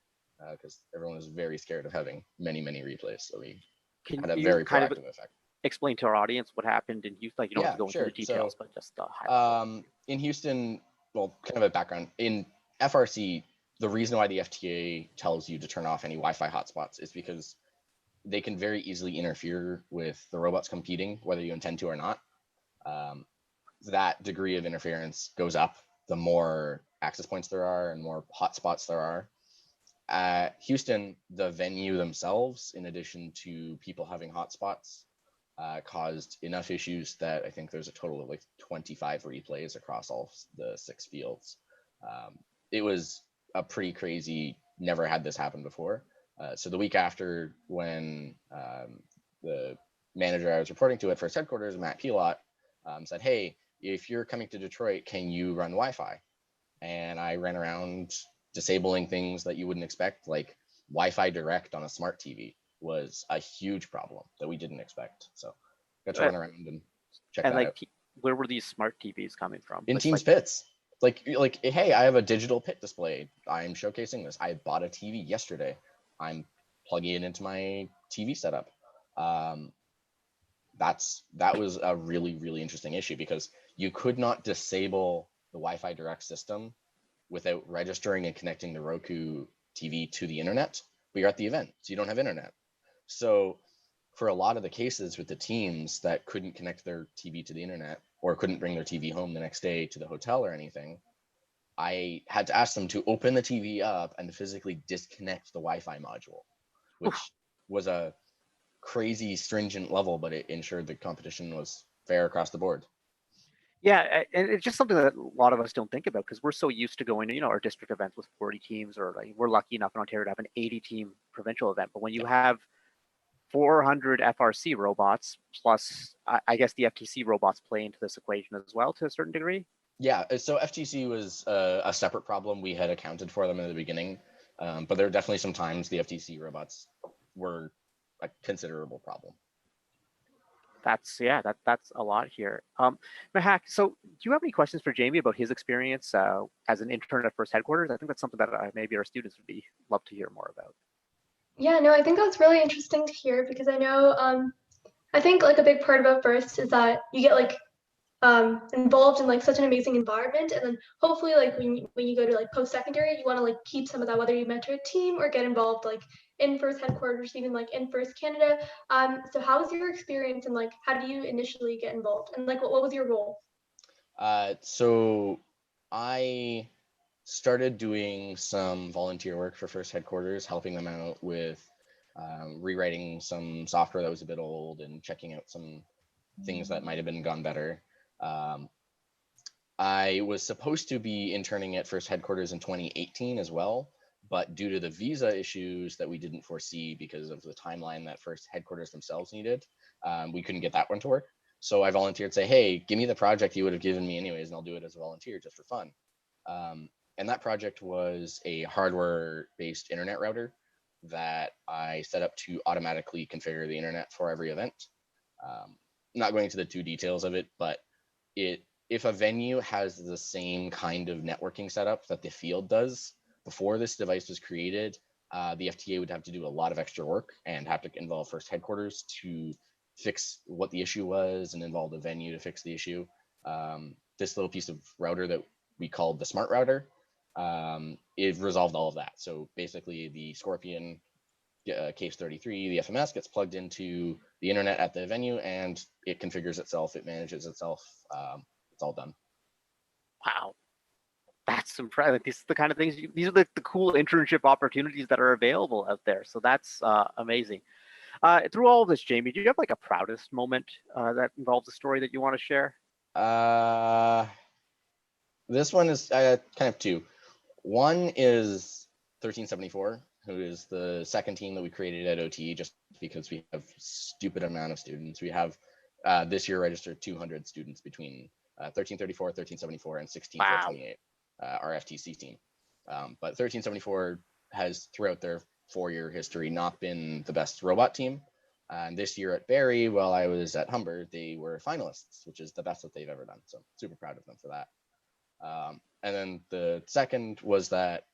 because everyone was very scared of having many replays. So we had a very proactive effect. Explain to our audience what happened in Houston? Like, you don't have to go into the details, but just in Houston, well, kind of a background. In FRC, the reason why the FTA tells you to turn off any Wi-Fi hotspots is because they can very easily interfere with the robots competing, whether you intend to or not. That degree of interference goes up the more access points there are and more hotspots there are. At Houston, the venue themselves, in addition to people having hotspots, caused enough issues that I think there's a total of like 25 replays across all the 6 fields. It was a pretty crazy, never had this happen before. So the week after, when the manager I was reporting to at First Headquarters, Matt Pilot, said, hey, if you're coming to Detroit, can you run Wi-Fi? And I ran around disabling things that you wouldn't expect, like Wi-Fi Direct on a smart TV was a huge problem that we didn't expect. So got to run around and check that out. Where were these smart TVs coming from? In Teams pits. Like, hey, I have a digital pit display. I'm showcasing this. I bought a TV yesterday. I'm plugging it into my TV setup. That was a really interesting issue because you could not disable the Wi-Fi Direct system without registering and connecting the Roku TV to the internet, but you're at the event, so you don't have internet. So for a lot of the cases with the teams that couldn't connect their TV to the internet or couldn't bring their TV home the next day to the hotel or anything, I had to ask them to open the TV up and physically disconnect the Wi-Fi module, which was a crazy stringent level, but it ensured the competition was fair across the board. Yeah, and it's just something that a lot of us don't think about because we're so used to going to, our district events with 40 teams, or like we're lucky enough in Ontario to have an 80-team provincial event. But when you have 400 FRC robots, plus I guess the FTC robots play into this equation as well to a certain degree. Yeah, so FTC was a separate problem. We had accounted for them in the beginning, but there are definitely some times the FTC robots were a considerable problem. That's a lot here. Mehak, so do you have any questions for Jamie about his experience as an intern at First Headquarters? I think that's something that maybe our students would love to hear more about. Yeah, no, I think that's really interesting to hear because I know, I think like a big part about First is that you get like involved in like such an amazing environment, and then hopefully like when you go to like post-secondary, you want to like keep some of that, whether you mentor a team or get involved like in First Headquarters, even like in First Canada. So how was your experience, and like how do you initially get involved, and like what was your role? So I started doing some volunteer work for First Headquarters, helping them out with rewriting some software that was a bit old and checking out some things that might have been gone better. I was supposed to be interning at First Headquarters in 2018 as well, but due to the visa issues that we didn't foresee because of the timeline that First Headquarters themselves needed, we couldn't get that one to work. So I volunteered, say, hey, give me the project you would have given me anyways, and I'll do it as a volunteer just for fun. And that project was a hardware-based internet router that I set up to automatically configure the internet for every event. Not going into the too details of it, but if a venue has the same kind of networking setup that the field does, before this device was created, the FTA would have to do a lot of extra work and have to involve First Headquarters to fix what the issue was and involve the venue to fix the issue. This little piece of router that we called the smart router, it resolved all of that. So basically the Scorpion Case 33, the FMS gets plugged into the internet at the venue and it configures itself, it manages itself, it's all done. Wow, that's impressive. These are the kind of things, these are the cool internship opportunities that are available out there. So that's amazing. Through all of this, Jamie, do you have like a proudest moment that involves a story that you want to share? This one is kind of two. One is 1374, who is the second team that we created at OT, just because we have stupid amount of students. We have this year registered 200 students between 1334, 1374, and 16428, our FTC team. But 1374 has, throughout their 4-year history, not been the best robot team. And this year at Barrie, while I was at Humber, they were finalists, which is the best that they've ever done. So super proud of them for that. And then the second was that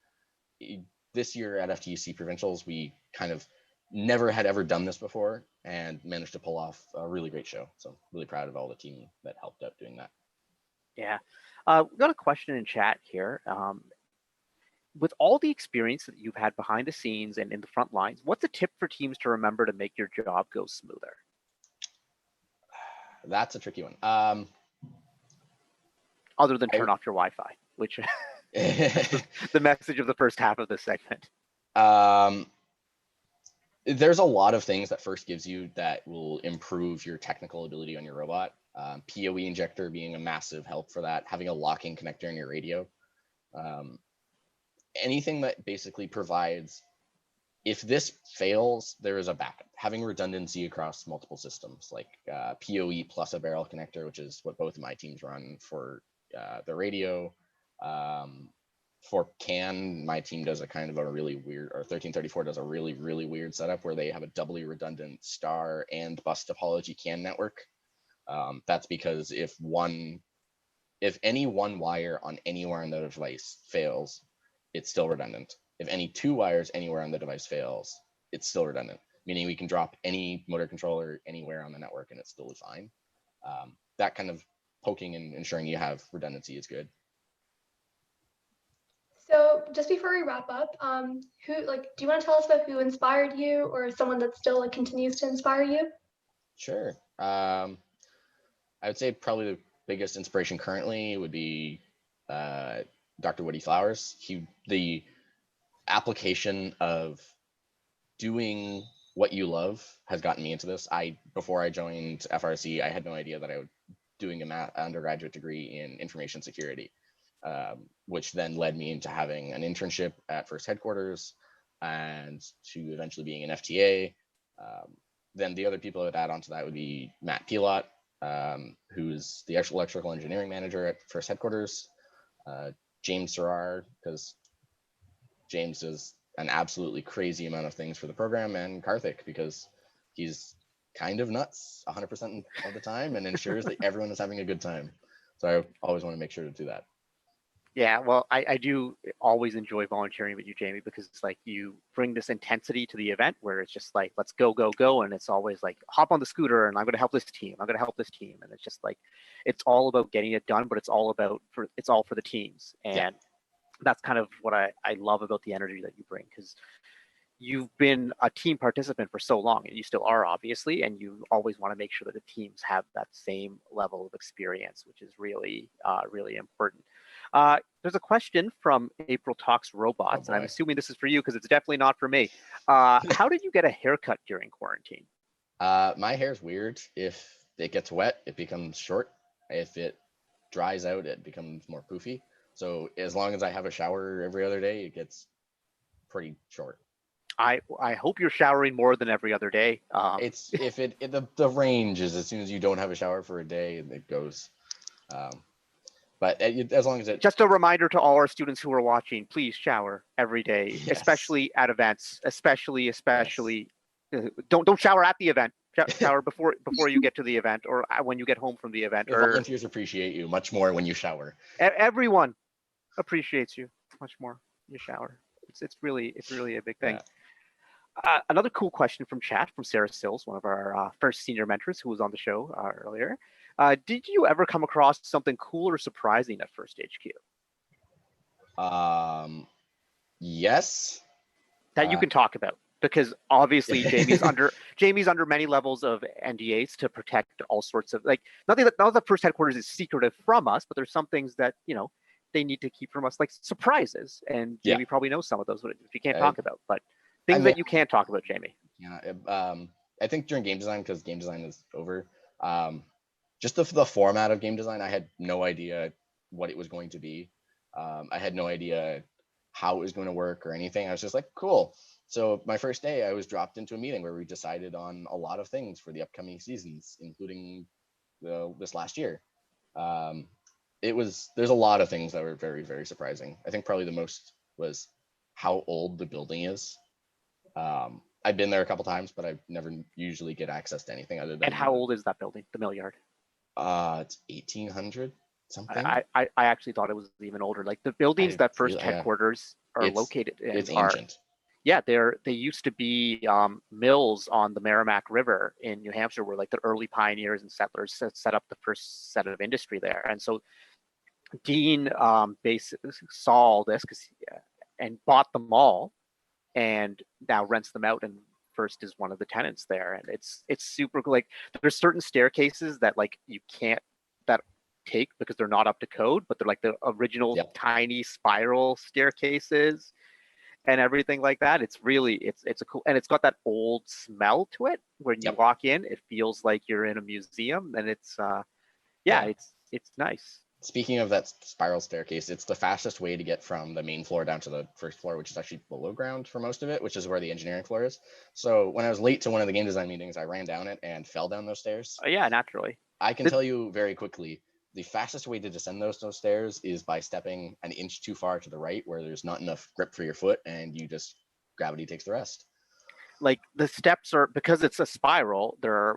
this year at FTC Provincials, we kind of never had ever done this before and managed to pull off a really great show. So really proud of all the team that helped out doing that. Yeah. We've got a question in chat here. With all the experience that you've had behind the scenes and in the front lines, what's a tip for teams to remember to make your job go smoother? That's a tricky one. Other than turn off your Wi-Fi, which the message of the first half of this segment. There's a lot of things that first gives you that will improve your technical ability on your robot. PoE injector being a massive help for that. Having a locking connector in your radio. Anything that basically provides, if this fails, there is a backup. Having redundancy across multiple systems, like PoE plus a barrel connector, which is what both of my teams run for the radio. For CAN, my team does a kind of a really weird, or 1334 does a really, really weird setup where they have a doubly redundant star and bus topology CAN network. That's because if any one wire on anywhere on the device fails, it's still redundant. If any 2 wires anywhere on the device fails, it's still redundant, meaning we can drop any motor controller anywhere on the network and it's still fine. That kind of poking and ensuring you have redundancy is good. So just before we wrap up, do you want to tell us about who inspired you or someone that still continues to inspire you? Sure. I would say probably the biggest inspiration currently would be Dr. Woody Flowers. The application of doing what you love has gotten me into this. Before I joined FRC, I had no idea that I would doing an undergraduate degree in information security, which then led me into having an internship at First Headquarters and to eventually being an FTA. Then the other people that would add on to that would be Matt Pilot, who's the actual electrical engineering manager at First Headquarters, James Serrar, because James does an absolutely crazy amount of things for the program, and Karthik, because he's kind of nuts 100% of the time and ensures that everyone is having a good time. So I always want to make sure to do that. Yeah, well, I do always enjoy volunteering with you, Jamie, because it's like you bring this intensity to the event where it's just like, let's go, go, go. And it's always like, hop on the scooter and I'm going to help this team. I'm going to help this team. And it's just like, it's all about getting it done, but it's all for the teams. And that's kind of what I love about the energy that you bring, because you've been a team participant for so long, and you still are, obviously, and you always want to make sure that the teams have that same level of experience, which is really, really important. There's a question from April Talks Robots, and I'm assuming this is for you because it's definitely not for me. How did you get a haircut during quarantine? My hair's weird. If it gets wet, it becomes short. If it dries out, it becomes more poofy. So as long as I have a shower every other day, it gets pretty short. I hope you're showering more than every other day. It's the range is as soon as you don't have a shower for a day, it goes. But as long as it. Just a reminder to all our students who are watching: please shower every day, especially at events. Especially, don't shower at the event. Shower before you get to the event, or when you get home from the event. Volunteers appreciate you much more when you shower. Everyone appreciates you much more when you shower. It's really a big thing. Another cool question from chat from Sarah Sills, one of our first senior mentors who was on the show earlier. Did you ever come across something cool or surprising at First HQ? Yes. That you can talk about, because obviously Jamie's under many levels of NDAs to protect all sorts of, like, not that First Headquarters is secretive from us, but there's some things that they need to keep from us, like surprises. And Jamie probably knows some of those that you can't talk about, but things that you can't talk about, Jamie. Yeah, I think during game design, because game design is over, just the format of game design, I had no idea what it was going to be. I had no idea how it was going to work or anything. I was just like, cool. So my first day, I was dropped into a meeting where we decided on a lot of things for the upcoming seasons, including this last year. There's a lot of things that were very, very surprising. I think probably the most was how old the building is. I've been there a couple times, but I never usually get access to anything other than. And how old is that building, the mill yard? It's 1800 something. I actually thought it was even older. Like the buildings that First headquarters are located in it's ancient. Yeah, they used to be mills on the Merrimack River in New Hampshire, where like the early pioneers and settlers set up the first set of industry there. And so Dean basically saw all this and bought them all, and now rents them out. And First is one of the tenants there, and it's super cool. Like there's certain staircases that like you can't take because they're not up to code, but they're like the original tiny spiral staircases and everything like that. It's really it's a cool, and it's got that old smell to it. When you walk in, it feels like you're in a museum, and it's it's nice. Speaking of that spiral staircase, it's the fastest way to get from the main floor down to the first floor, which is actually below ground for most of it, which is where the engineering floor is. So when I was late to one of the game design meetings, I ran down it and fell down those stairs. Yeah, naturally. I can tell you very quickly, the fastest way to descend those stairs is by stepping an inch too far to the right, where there's not enough grip for your foot, and you just gravity takes the rest. Like the steps are, because it's a spiral, they're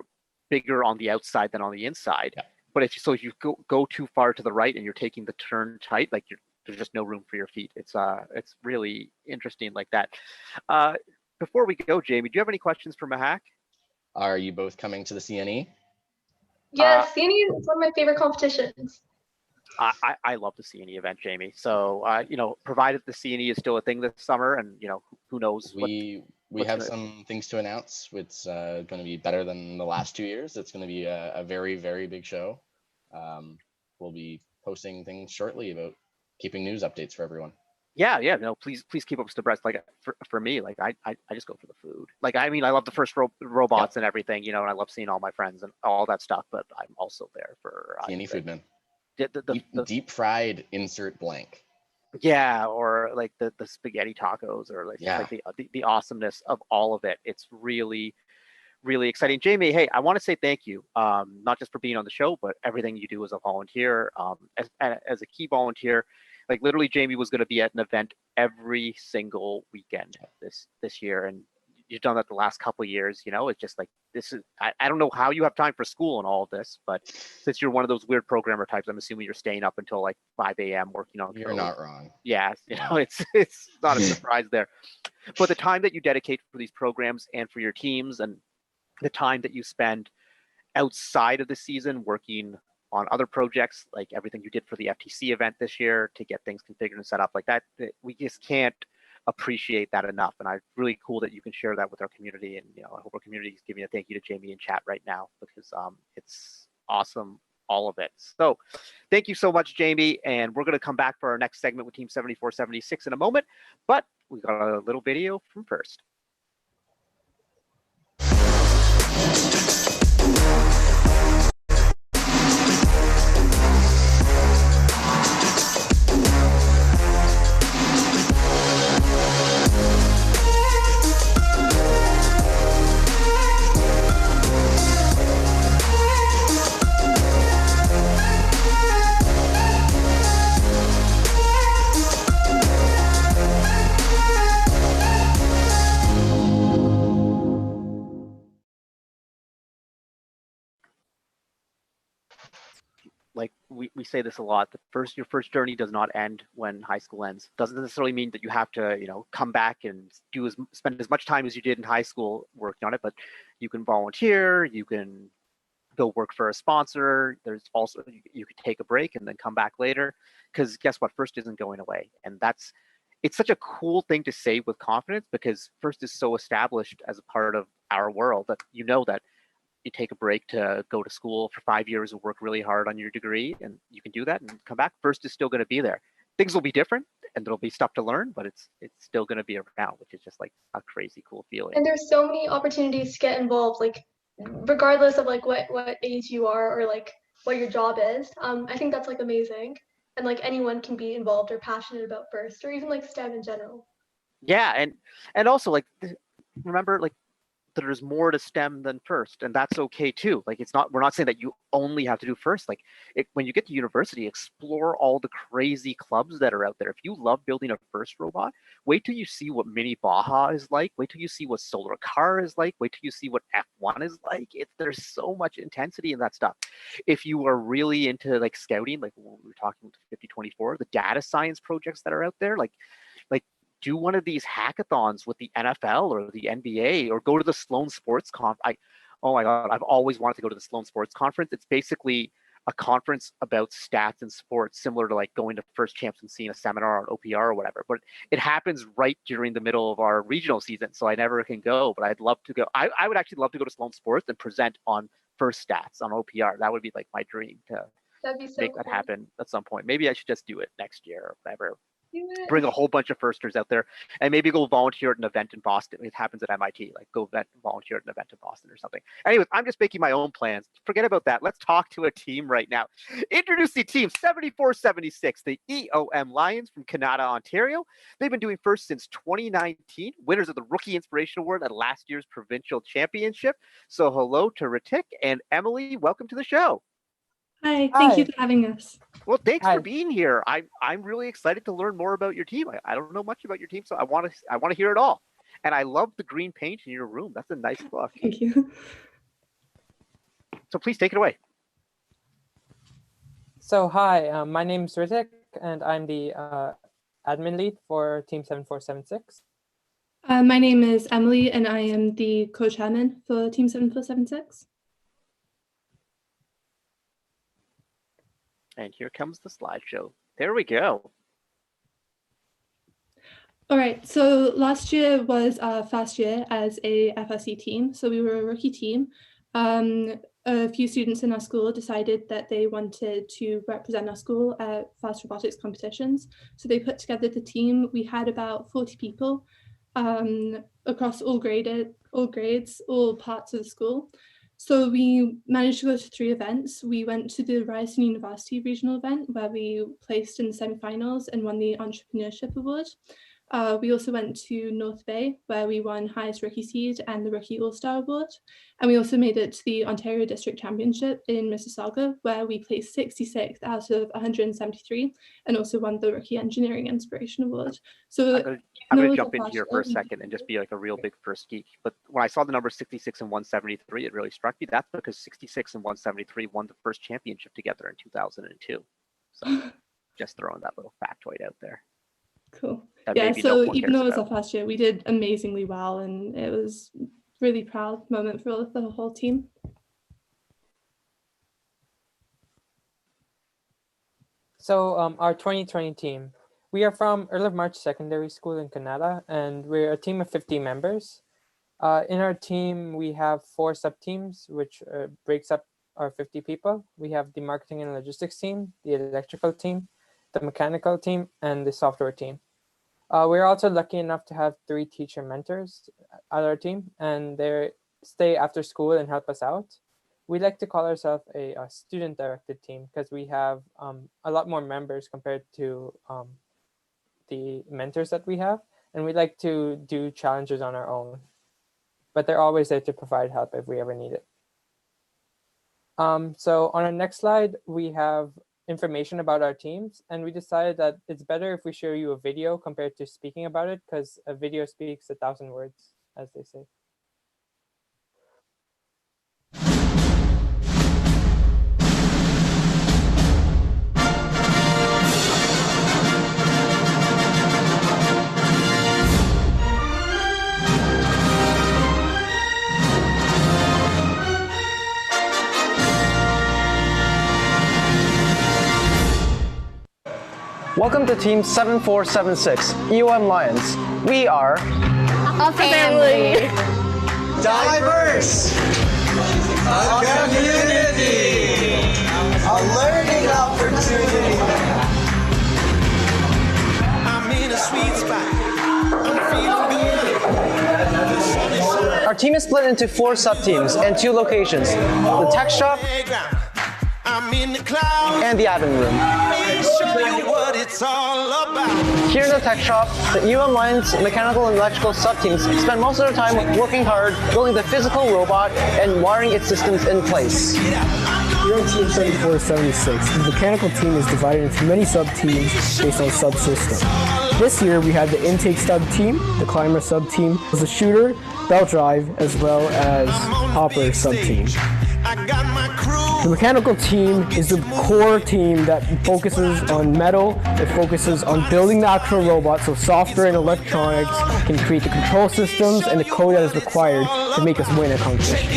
bigger on the outside than on the inside. Yeah. But if you go too far to the right and you're taking the turn tight, like there's just no room for your feet. It's really interesting like that. Before we go, Jamie, do you have any questions for Mehak? Are you both coming to the CNE? Yes, CNE is one of my favorite competitions. I love the CNE event, Jamie. So, provided the CNE is still a thing this summer, and who knows? We have some things to announce. It's going to be better than the last 2 years. It's going to be a very, very big show. We'll be posting things shortly about keeping news updates for everyone. Yeah. No, please keep up with the breast. Like for me, like I just go for the food. Like I love the first robots and everything, and I love seeing all my friends and all that stuff. But I'm also there for CNE food, man. The deep fried insert blank. Yeah, or like the spaghetti tacos, or like the awesomeness of all of it. It's really, really exciting. Jamie, hey, I want to say thank you, not just for being on the show, but everything you do as a volunteer, as a key volunteer. Like literally, Jamie was going to be at an event every single weekend this year, and you've done that the last couple of years. It's just like this is. I don't know how you have time for school and all of this, but since you're one of those weird programmer types, I'm assuming you're staying up until like 5 a.m. working on. You're not wrong. Yeah, it's not a surprise there. But the time that you dedicate for these programs and for your teams, and the time that you spend outside of the season working on other projects, like everything you did for the FTC event this year to get things configured and set up like that, we just can't appreciate that enough. And I'm really cool that you can share that with our community. And I hope our community is giving a thank you to Jamie in chat right now, because it's awesome, all of it. So thank you so much, Jamie. And we're going to come back for our next segment with Team 7476 in a moment, but we got a little video from First. Like we say this a lot, your first journey does not end when high school ends. Doesn't necessarily mean that you have to, come back and spend as much time as you did in high school working on it, but you can volunteer, you can go work for a sponsor. There's also, you could take a break and then come back later, because guess what? First isn't going away. And it's such a cool thing to say with confidence, because First is so established as a part of our world that that you take a break to go to school for 5 years and work really hard on your degree, and you can do that and come back. First is still going to be there. Things will be different and there'll be stuff to learn, but it's still going to be around, which is just like a crazy cool feeling. And there's so many opportunities to get involved, like regardless of like what age you are or like what your job is. I think that's like amazing, and like anyone can be involved or passionate about First, or even like STEM in general. Yeah, and also like remember, like there's more to STEM than FIRST, and that's okay too. Like we're not saying that you only have to do FIRST. Like when you get to university, explore all the crazy clubs that are out there. If you love building a FIRST robot, wait till you see what Mini Baja is like. Wait till you see what Solar Car is like. Wait till you see what F1 is like. There's so much intensity in that stuff. If you are really into like scouting, like when we were talking with 5024, the data science projects that are out there, like do one of these hackathons with the NFL or the NBA, or go to the Sloan Sports oh my God, I've always wanted to go to the Sloan Sports Conference. It's basically a conference about stats and sports, similar to like going to First Champs and seeing a seminar on OPR or whatever. But it happens right during the middle of our regional season, so I never can go. But I'd love to go. I would actually love to go to Sloan Sports and present on First Stats on OPR. That would be like my dream to make that happen at some point. Maybe I should just do it next year or whatever. Bring a whole bunch of firsters out there, and maybe go volunteer at an event in Boston. It happens at MIT, like go volunteer at an event in Boston or something. Anyways, I'm just making my own plans. Forget about that. Let's talk to a team right now. Introduce the team 7476, the EOM Lions from Canada, Ontario. They've been doing FIRST since 2019, winners of the Rookie Inspiration Award at last year's provincial championship. So hello to Ritik and Emily. Welcome to the show. Hi, thank you for having us. Well, thanks for being here. I'm really excited to learn more about your team. I don't know much about your team, so I want to hear it all. And I love the green paint in your room. That's a nice look. Thank you. So please take it away. So hi, my name is Ritik, and I'm the admin lead for Team 7476. My name is Emily, and I am the co-chairman for Team 7476. And here comes the slideshow. There we go. All right, so last year was our first year as a FRC team. So we were a rookie team. A few students in our school decided that they wanted to represent our school at fast robotics competitions. So they put together the team. We had about 40 people across all grades, all parts of the school. So we managed to go to 3 events. We went to the Ryerson University regional event where we placed in the semifinals and won the Entrepreneurship Award. We also went to North Bay where we won highest rookie seed and the Rookie All-Star Award. And we also made it to the Ontario District Championship in Mississauga where we placed 66th out of 173 and also won the Rookie Engineering Inspiration Award. So I'm going to jump in here for a second and just be like a real big first geek. But when I saw the number 66 and 173, it really struck me. That's because 66 and 173 won the first championship together in 2002. So just throwing that little factoid out there. Cool. Yeah, so even though it was our first year, we did amazingly well, and it was really proud moment for the whole team. So our 2020 team, we are from Earl of March Secondary School in Canada, and we're a team of 50 members. In our team, we have 4 sub-teams, which breaks up our 50 people. We have the marketing and logistics team, the electrical team, the mechanical team, and the software team. We're also lucky enough to have 3 teacher mentors at our team, and they stay after school and help us out. We like to call ourselves a student-directed team because we have a lot more members compared to the mentors that we have, and we like to do challenges on our own. But they're always there to provide help if we ever need it. So on our next slide, we have information about our teams, and we decided that it's better if we show you a video compared to speaking about it, because a video speaks 1,000 words, as they say. Welcome to Team 7476, EOM Lions. We are a family. Diverse. A community. A learning opportunity. I'm in a sweet spot. I'm feeling good. Our team is split into 4 sub-teams and 2 locations, the tech shop, I'm in the clouds. And the admin room. Let me show you what it's all about. Here in the tech shop, the Lions mechanical and electrical sub-teams spend most of their time working hard, building the physical robot and wiring its systems in place. Here on Team 7476, the mechanical team is divided into many sub-teams based on subsystem. This year we had the intake sub-team, the climber sub-team, the shooter, belt drive, as well as hopper sub-team. The mechanical team is the core team that focuses on metal, it focuses on building the actual robot, so software and electronics can create the control systems and the code that is required to make us win a competition.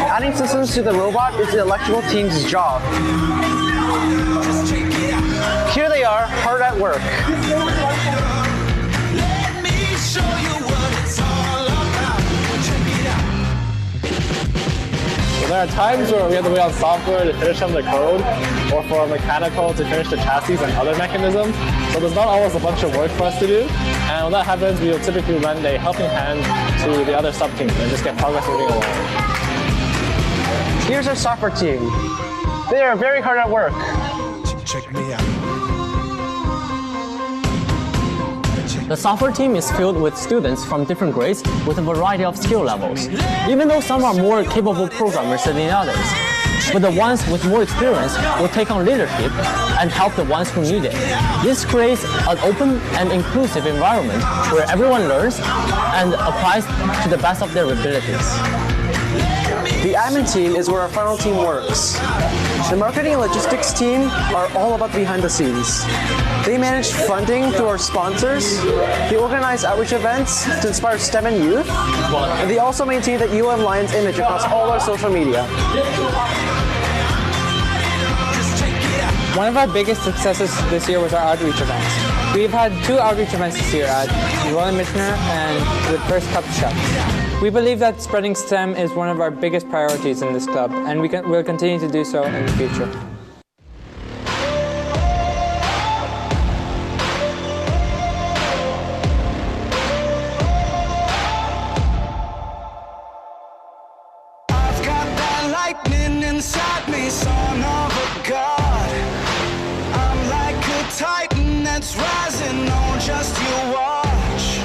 Adding systems to the robot is the electrical team's job. Here they are, hard at work. Let me show you what it's all about. Check it out. There are times where we have to wait on software to finish some of the code, or for mechanical to finish the chassis and other mechanisms. So there's not always a bunch of work for us to do. And when that happens, we will typically lend a helping hand to the other sub-teams and just get progress moving along. Here's our software team. They are very hard at work. Check me out. The software team is filled with students from different grades with a variety of skill levels, even though some are more capable programmers than the others. But the ones with more experience will take on leadership and help the ones who need it. This creates an open and inclusive environment where everyone learns and applies to the best of their abilities. The admin team is where our final team works. The marketing and logistics team are all about behind the scenes. They manage funding through our sponsors, they organize outreach events to inspire STEM and youth, and they also maintain the Lions image across all our social media. One of our biggest successes this year was our outreach events. We've had 2 outreach events this year at Roland Michener and with First Cup Shop. We believe that spreading STEM is one of our biggest priorities in this club, and we'll continue to do so in the future. I've got that lightning inside me, son of a god. I'm like a titan that's rising on just you watch.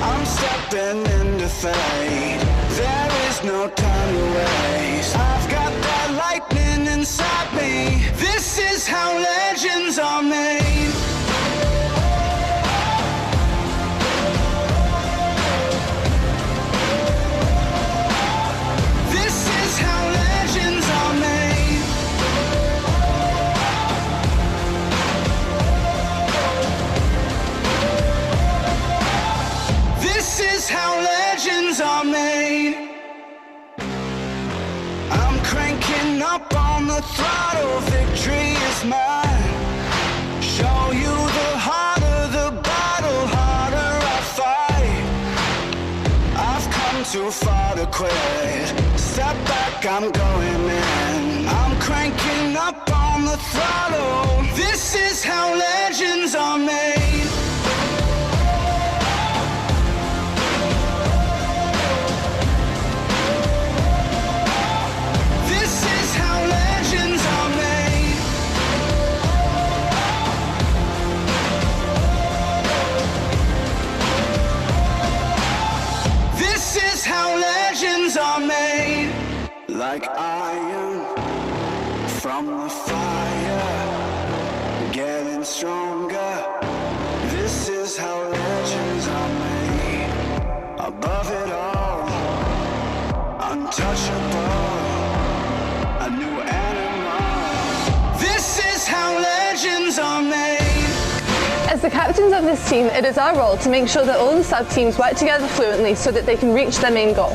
I'm stepping into fate. There is no time to waste. I've got that lightning inside me. This is how legends are made. This is how legends are made. This is how legends are made. I'm cranking up on the throttle, victory is mine. Show you the harder the battle, harder I fight. I've come too far to quit. Step back, I'm going in. I'm cranking up on the throttle. This is how legends are made. Like iron from the fire, getting stronger. This is how legends are made. Above it all, untouchable, a new animal. This is how legends are made. As the captains of this team, it is our role to make sure that all the sub-teams work together fluently so that they can reach their main goal.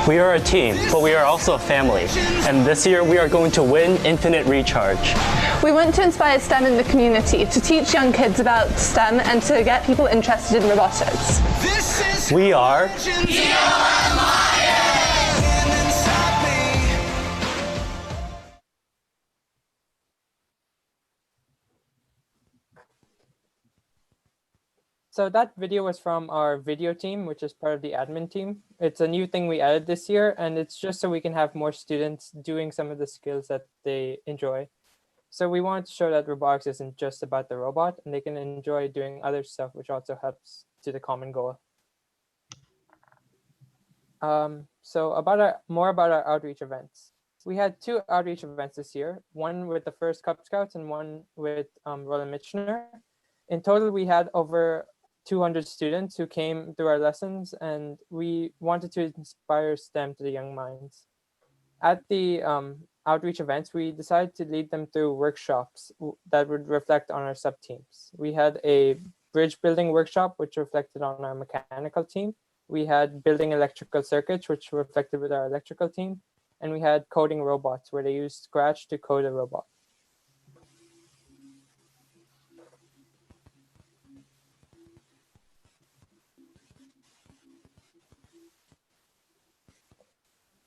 We are a team, but we are also a family. And this year we are going to win Infinite Recharge. We want to inspire STEM in the community, to teach young kids about STEM and to get people interested in robotics. We are So that video was from our video team, which is part of the admin team. It's a new thing we added this year, and it's just so we can have more students doing some of the skills that they enjoy. So we want to show that robotics isn't just about the robot, and they can enjoy doing other stuff, which also helps to the common goal. So more about our outreach events. We had 2 outreach events this year, one with the first Cub Scouts and one with Roland Michener. In total, we had over 200 students who came through our lessons, and we wanted to inspire STEM to the young minds. At the outreach events, we decided to lead them through workshops that would reflect on our sub-teams. We had a bridge building workshop, which reflected on our mechanical team. We had building electrical circuits, which reflected with our electrical team. And we had coding robots, where they used Scratch to code a robot.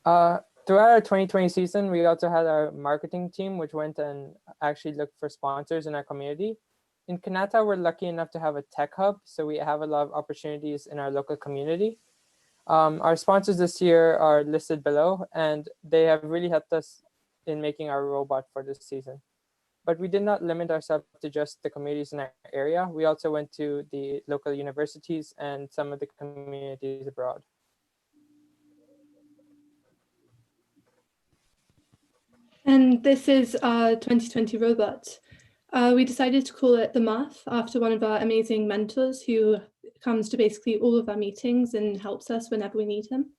Throughout our 2020 season, we also had our marketing team, which went and actually looked for sponsors in our community. In Kanata, we're lucky enough to have a tech hub, so we have a lot of opportunities in our local community. Our sponsors this year are listed below, and they have really helped us in making our robot for this season. But we did not limit ourselves to just the communities in our area. We also went to the local universities and some of the communities abroad. And this is our 2020 robot. We decided to call it the Math after one of our amazing mentors who comes to basically all of our meetings and helps us whenever we need him.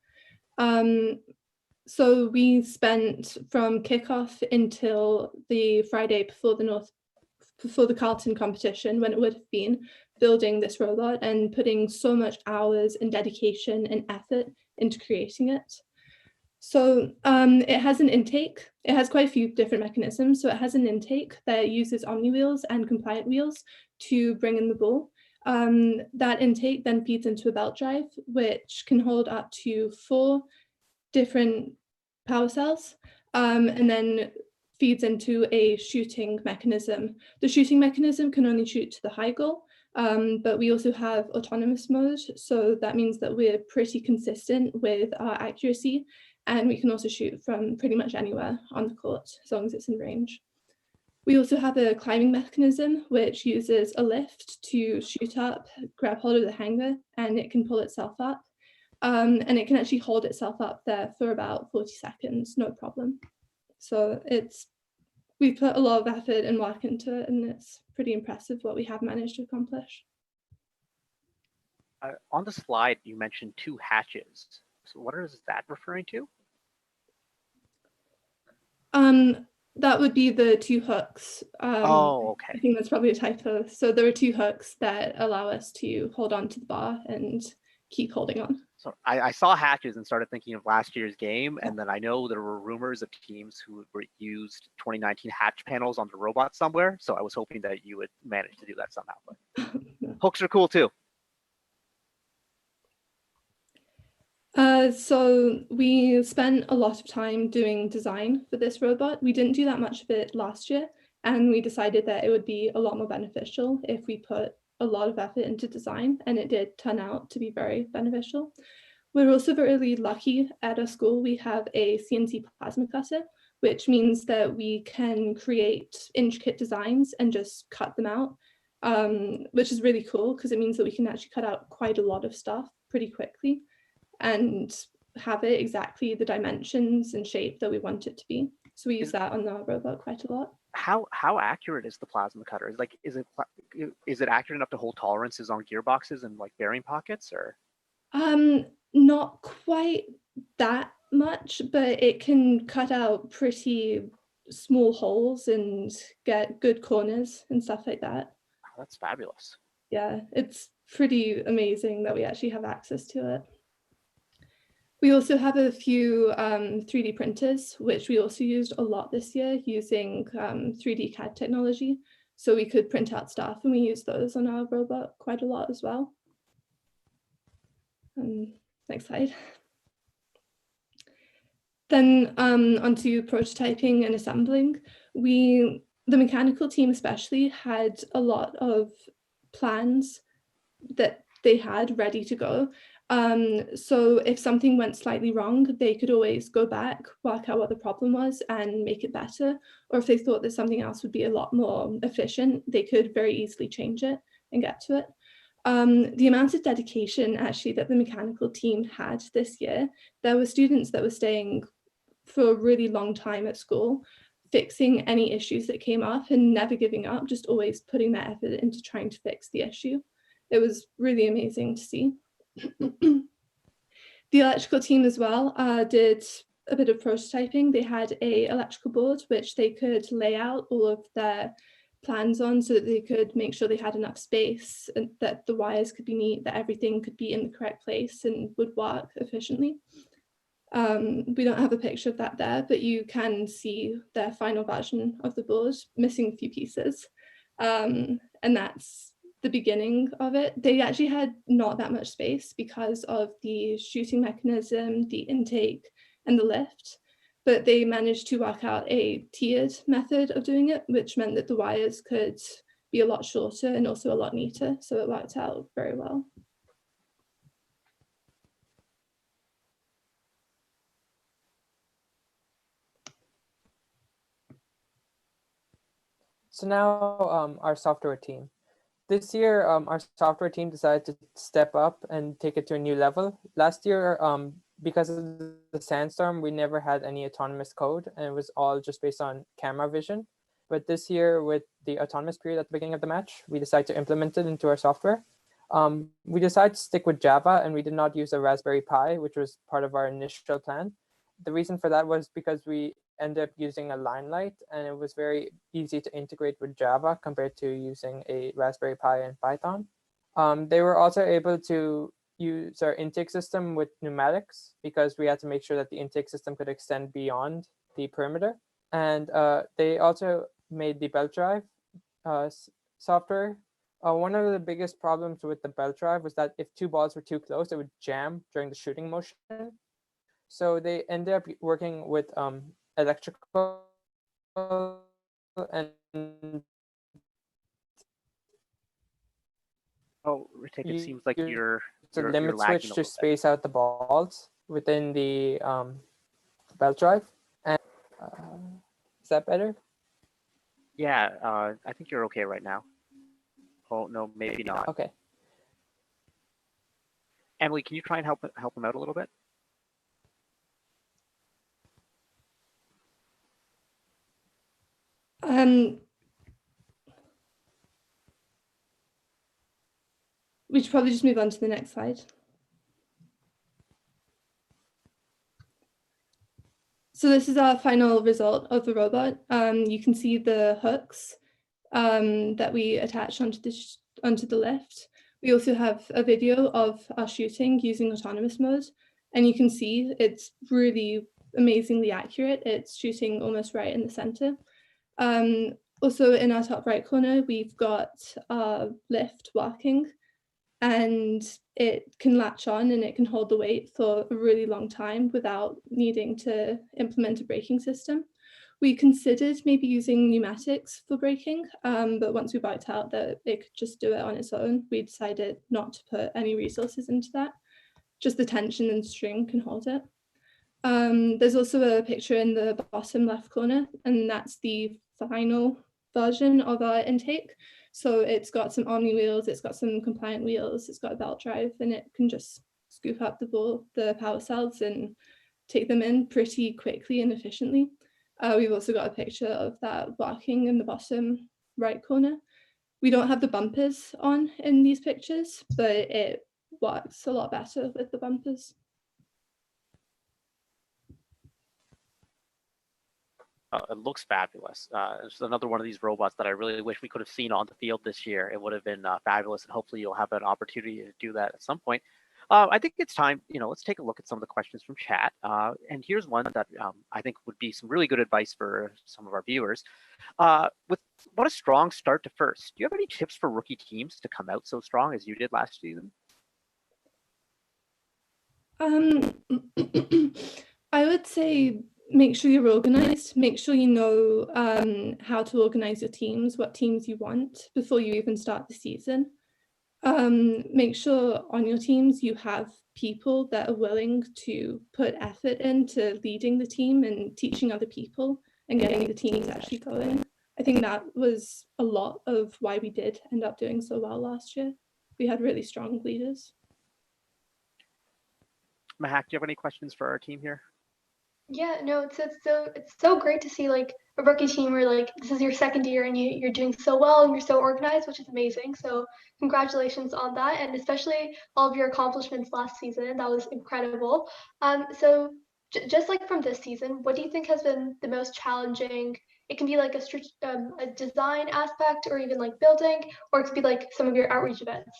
So we spent from kickoff until the Friday before the Carlton competition, when it would have been, building this robot and putting so much hours and dedication and effort into creating it. So it has an intake. It has quite a few different mechanisms. So it has an intake that uses Omni wheels and compliant wheels to bring in the ball. That intake then feeds into a belt drive, which can hold up to 4 different power cells, and then feeds into a shooting mechanism. The shooting mechanism can only shoot to the high goal, but we also have autonomous mode. So that means that we're pretty consistent with our accuracy. And we can also shoot from pretty much anywhere on the court, as long as it's in range. We also have a climbing mechanism, which uses a lift to shoot up, grab hold of the hanger, and it can pull itself up. And it can actually hold itself up there for about 40 seconds, no problem. So we put a lot of effort and work into it, and it's pretty impressive what we have managed to accomplish. On the slide, you mentioned 2 hatches. So what is that referring to? That would be the 2 hooks. Oh, okay. I think that's probably a typo. So there are 2 hooks that allow us to hold on to the bar and keep holding on. So I saw hatches and started thinking of last year's game, and then I know there were rumors of teams who used 2019 hatch panels on the robot somewhere. So I was hoping that you would manage to do that somehow. But hooks are cool too. So we spent a lot of time doing design for this robot. We didn't do that much of it last year, and we decided that it would be a lot more beneficial if we put a lot of effort into design, and it did turn out to be very beneficial. We're also very lucky at our school. We have a CNC plasma cutter, which means that we can create intricate designs and just cut them out, which is really cool because it means that we can actually cut out quite a lot of stuff pretty quickly and have it exactly the dimensions and shape that we want it to be. So we use that on our robot quite a lot. How accurate is the plasma cutter? Is it accurate enough to hold tolerances on gearboxes and like bearing pockets, or? Not quite that much, but it can cut out pretty small holes and get good corners and stuff like that. Oh, that's fabulous. Yeah, it's pretty amazing that we actually have access to it. We also have a few 3D printers, which we also used a lot this year using 3D CAD technology. So we could print out stuff, and we use those on our robot quite a lot as well. Next slide. Then onto prototyping and assembling. The mechanical team especially had a lot of plans that they had ready to go. So if something went slightly wrong, they could always go back, work out what the problem was and make it better. Or if they thought that something else would be a lot more efficient, they could very easily change it and get to it. The amount of dedication actually that the mechanical team had this year, there were students that were staying for a really long time at school, fixing any issues that came up and never giving up, just always putting their effort into trying to fix the issue. It was really amazing to see. The electrical team as well did a bit of prototyping. They had an electrical board which they could lay out all of their plans on so that they could make sure they had enough space and that the wires could be neat, that everything could be in the correct place and would work efficiently. We don't have a picture of that there, but you can see their final version of the board, missing a few pieces. And that's the beginning of it. They actually had not that much space because of the shooting mechanism, the intake, and the lift. But they managed to work out a tiered method of doing it, which meant that the wires could be a lot shorter and also a lot neater. So it worked out very well. So now our software team. This year, our software team decided to step up and take it to a new level. Last year, because of the sandstorm, we never had any autonomous code, and it was all just based on camera vision. But this year, with the autonomous period at the beginning of the match, we decided to implement it into our software. We decided to stick with Java, and we did not use a Raspberry Pi, which was part of our initial plan. The reason for that was because we ended up using a Limelight, and it was very easy to integrate with Java compared to using a Raspberry Pi and Python. They were also able to use our intake system with pneumatics because we had to make sure that the intake system could extend beyond the perimeter. And they also made the belt drive software. One of the biggest problems with the belt drive was that if two balls were too close, it would jam during the shooting motion. So they ended up working with electrical and Ritik, it seems like you're limit lagging switch a to little space out the balls within the belt drive. And is that better? Yeah, I think you're okay right now. Oh no, maybe not. Okay. Emily, can you try and help him out a little bit? We should probably just move on to the next slide. So this is our final result of the robot. You can see the hooks that we attach onto the lift. We also have a video of our shooting using autonomous mode, and you can see it's really amazingly accurate. It's shooting almost right in the center. Also in our top right corner, we've got our lift working, and it can latch on and it can hold the weight for a really long time without needing to implement a braking system. We considered maybe using pneumatics for braking, but once we worked out that it could just do it on its own, we decided not to put any resources into that. Just the tension and string can hold it. There's also a picture in the bottom left corner, and that's the final version of our intake. So it's got some Omni wheels, it's got some compliant wheels, it's got a belt drive, and it can just scoop up the power cells and take them in pretty quickly and efficiently. We've also got a picture of that working in the bottom right corner. We don't have the bumpers on in these pictures, but it works a lot better with the bumpers. It looks fabulous. It's another one of these robots that I really wish we could have seen on the field this year. It would have been fabulous, and hopefully you'll have an opportunity to do that at some point. I think it's time, let's take a look at some of the questions from chat. And here's one that I think would be some really good advice for some of our viewers. With what a strong start to first, do you have any tips for rookie teams to come out so strong as you did last season? I would say make sure you're organized, make sure you know how to organize your teams, what teams you want before you even start the season. Make sure on your teams you have people that are willing to put effort into leading the team and teaching other people and getting the teams actually going. I think that was a lot of why we did end up doing so well last year. We had really strong leaders. Mehak, do you have any questions for our team here? Yeah, no, it's so great to see like a rookie team where like this is your second year and you're doing so well and you're so organized, which is amazing. So congratulations on that, and especially all of your accomplishments last season. That was incredible. So just like from this season, what do you think has been the most challenging? It can be like a design aspect, or even like building, or it could be like some of your outreach events.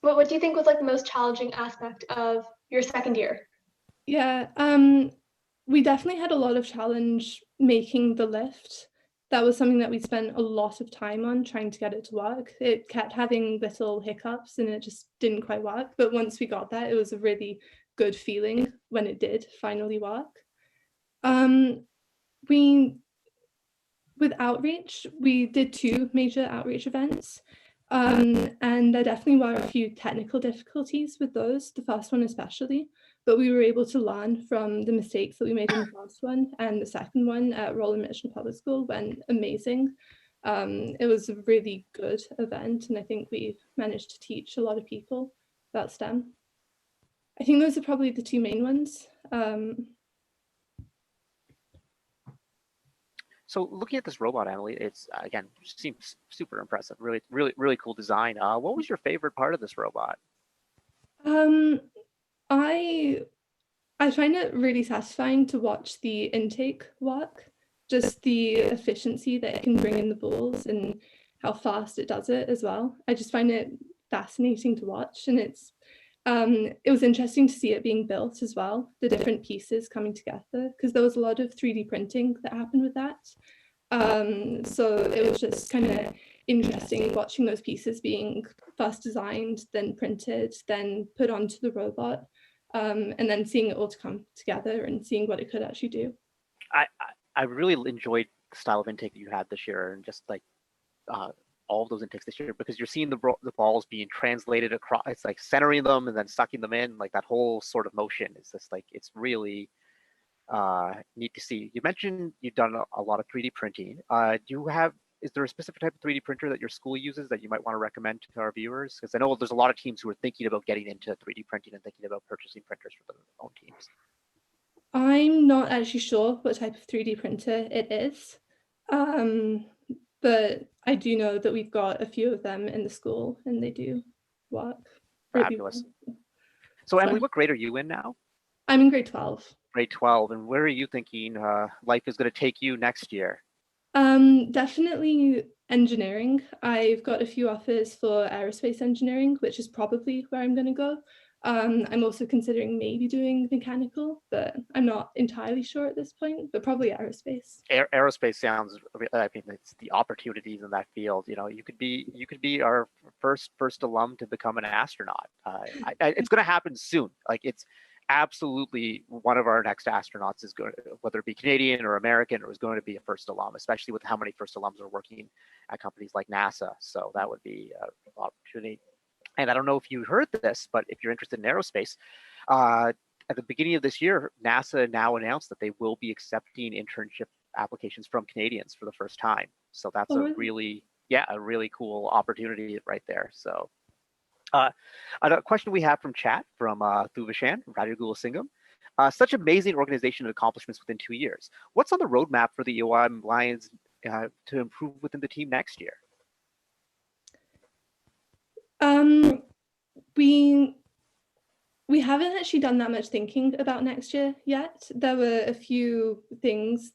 What do you think was like the most challenging aspect of your second year? Yeah, we definitely had a lot of challenge making the lift. That was something that we spent a lot of time on trying to get it to work. It kept having little hiccups and it just didn't quite work. But once we got that, it was a really good feeling when it did finally work. With outreach, we did 2 major outreach events. And there definitely were a few technical difficulties with those, the first one especially, but we were able to learn from the mistakes that we made in the first one, and the second one at Roland Mission Public School went amazing. It was a really good event, and I think we managed to teach a lot of people about STEM. I think those are probably the 2 main ones. So looking at this robot, Emily, it's again seems super impressive. Really cool design. What was your favorite part of this robot? I find it really satisfying to watch the intake work, just the efficiency that it can bring in the balls and how fast it does it as well. I just find it fascinating to watch, and it was interesting to see it being built as well, the different pieces coming together, because there was a lot of 3D printing that happened with that. So it was just kind of interesting watching those pieces being first designed, then printed, then put onto the robot, and then seeing it all to come together and seeing what it could actually do. I really enjoyed the style of intake that you had this year, and just like all of those intakes this year, because you're seeing the balls being translated across. It's like centering them and then sucking them in. Like that whole sort of motion is just like, it's really neat to see. You mentioned you've done a lot of 3D printing. Is there a specific type of 3D printer that your school uses that you might want to recommend to our viewers? Because I know there's a lot of teams who are thinking about getting into 3D printing and thinking about purchasing printers for their own teams. I'm not actually sure what type of 3D printer it is, but I do know that we've got a few of them in the school and they do work. Fabulous. So Emily, what grade are you in now? I'm in grade 12. Grade 12. And where are you thinking life is going to take you next year? Definitely engineering. I've got a few offers for aerospace engineering, which is probably where I'm going to go. I'm also considering maybe doing mechanical, but I'm not entirely sure at this point, but probably aerospace. Aerospace sounds, I mean, it's the opportunities in that field. You know, you could be our first alum to become an astronaut. It's going to happen soon. Like, it's absolutely one of our next astronauts is going to, whether it be Canadian or American, or is going to be a first alum, especially with how many first alums are working at companies like NASA. So that would be an opportunity. And I don't know if you heard this, but if you're interested in aerospace, at the beginning of this year, NASA now announced that they will be accepting internship applications from Canadians for the first time. So that's a really cool opportunity right there. So a question we have from chat from Thuvashan from Rajagula Singham. Such amazing organization and accomplishments within 2 years. What's on the roadmap for the EOM Lions to improve within the team next year? We haven't actually done that much thinking about next year yet. There were a few things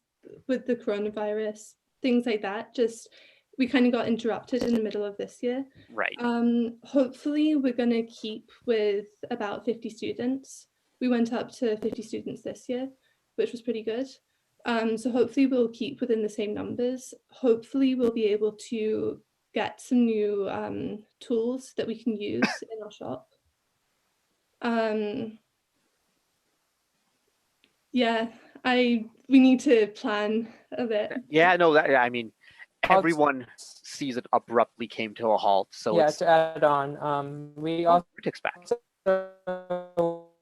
with the coronavirus, things like that. Just we kind of got interrupted in the middle of this year. Right. Hopefully we're going to keep with about 50 students. We went up to 50 students this year, which was pretty good. So hopefully we'll keep within the same numbers. Hopefully we'll be able to get some new tools that we can use in our shop. Yeah, we need to plan a bit. Yeah, no, I mean, everyone season abruptly came to a halt. So Yeah, it's to add on, we also expect.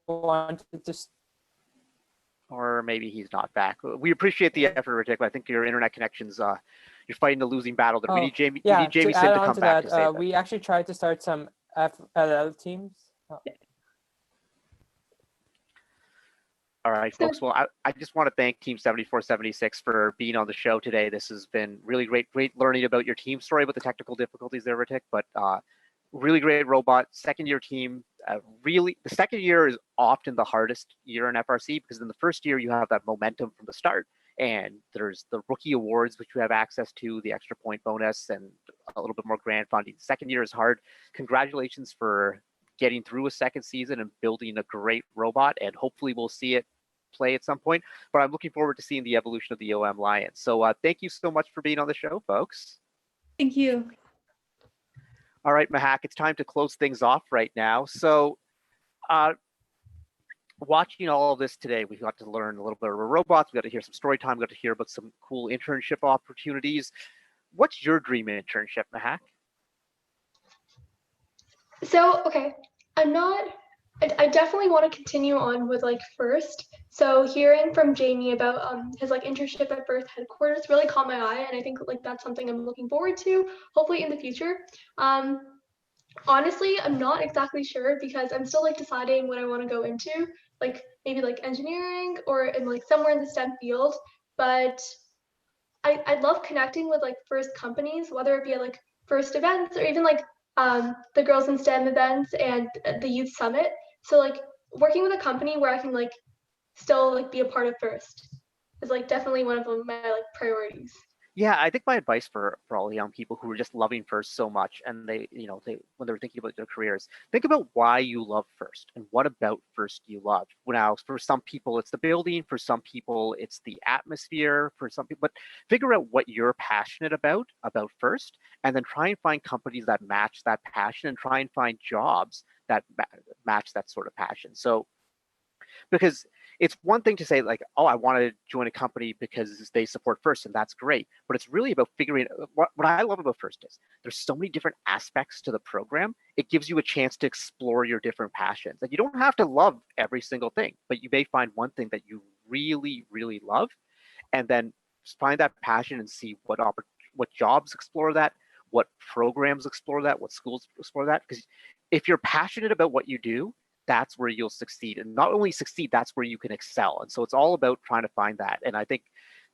wanted to. Or maybe he's not back. We appreciate the effort, Ritik, but I think your internet connections, you're fighting a losing battle there. We need Jamie, yeah, we need Jamie to Sinn add to on come to back that, to say that. we actually tried to start some FLL teams. All right, folks. Well, I just want to thank Team 7476 for being on the show today. This has been really great learning about your team story, about the technical difficulties there, Ritik, but really great robot. Second year team, really, the second year is often the hardest year in FRC because in the first year you have that momentum from the start. And there's the rookie awards, which you have access to, the extra point bonus, and a little bit more grant funding. Second year is hard. Congratulations for getting through a second season and building a great robot, and hopefully we'll see it play at some point. But I'm looking forward to seeing the evolution of the OM Lions. So thank you so much for being on the show, folks. Thank you. All right, Mehak, it's time to close things off right now. So watching all of this today, we got to learn a little bit about robots. We got to hear some story time. We got to hear about some cool internship opportunities. What's your dream internship, Mehak? So, okay, I definitely want to continue on with like FIRST. So hearing from Jamie about his like internship at FIRST headquarters really caught my eye, and I think like that's something I'm looking forward to, hopefully in the future. Honestly, I'm not exactly sure because I'm still like deciding what I want to go into, like maybe like engineering or in like somewhere in the STEM field. But I love connecting with like FIRST companies, whether it be at like FIRST events or even like the Girls in STEM events and the Youth Summit. So like working with a company where I can like still like be a part of FIRST is like definitely one of my like priorities. Yeah, I think my advice for all the young people who are just loving FIRST so much, and they when they're thinking about their careers, think about why you love FIRST and what about FIRST you love. Now, for some people, it's the building. For some people, it's the atmosphere. For some people, but figure out what you're passionate about FIRST, and then try and find companies that match that passion, and try and find jobs that match that sort of passion. So, because it's one thing to say like, oh, I want to join a company because they support FIRST, and that's great. But it's really about figuring what I love about FIRST is there's so many different aspects to the program. It gives you a chance to explore your different passions. And you don't have to love every single thing, but you may find one thing that you really, really love, and then find that passion and see what jobs explore that, what programs explore that, what schools explore that. Because if you're passionate about what you do, that's where you'll succeed. And not only succeed, that's where you can excel. And so it's all about trying to find that. And I think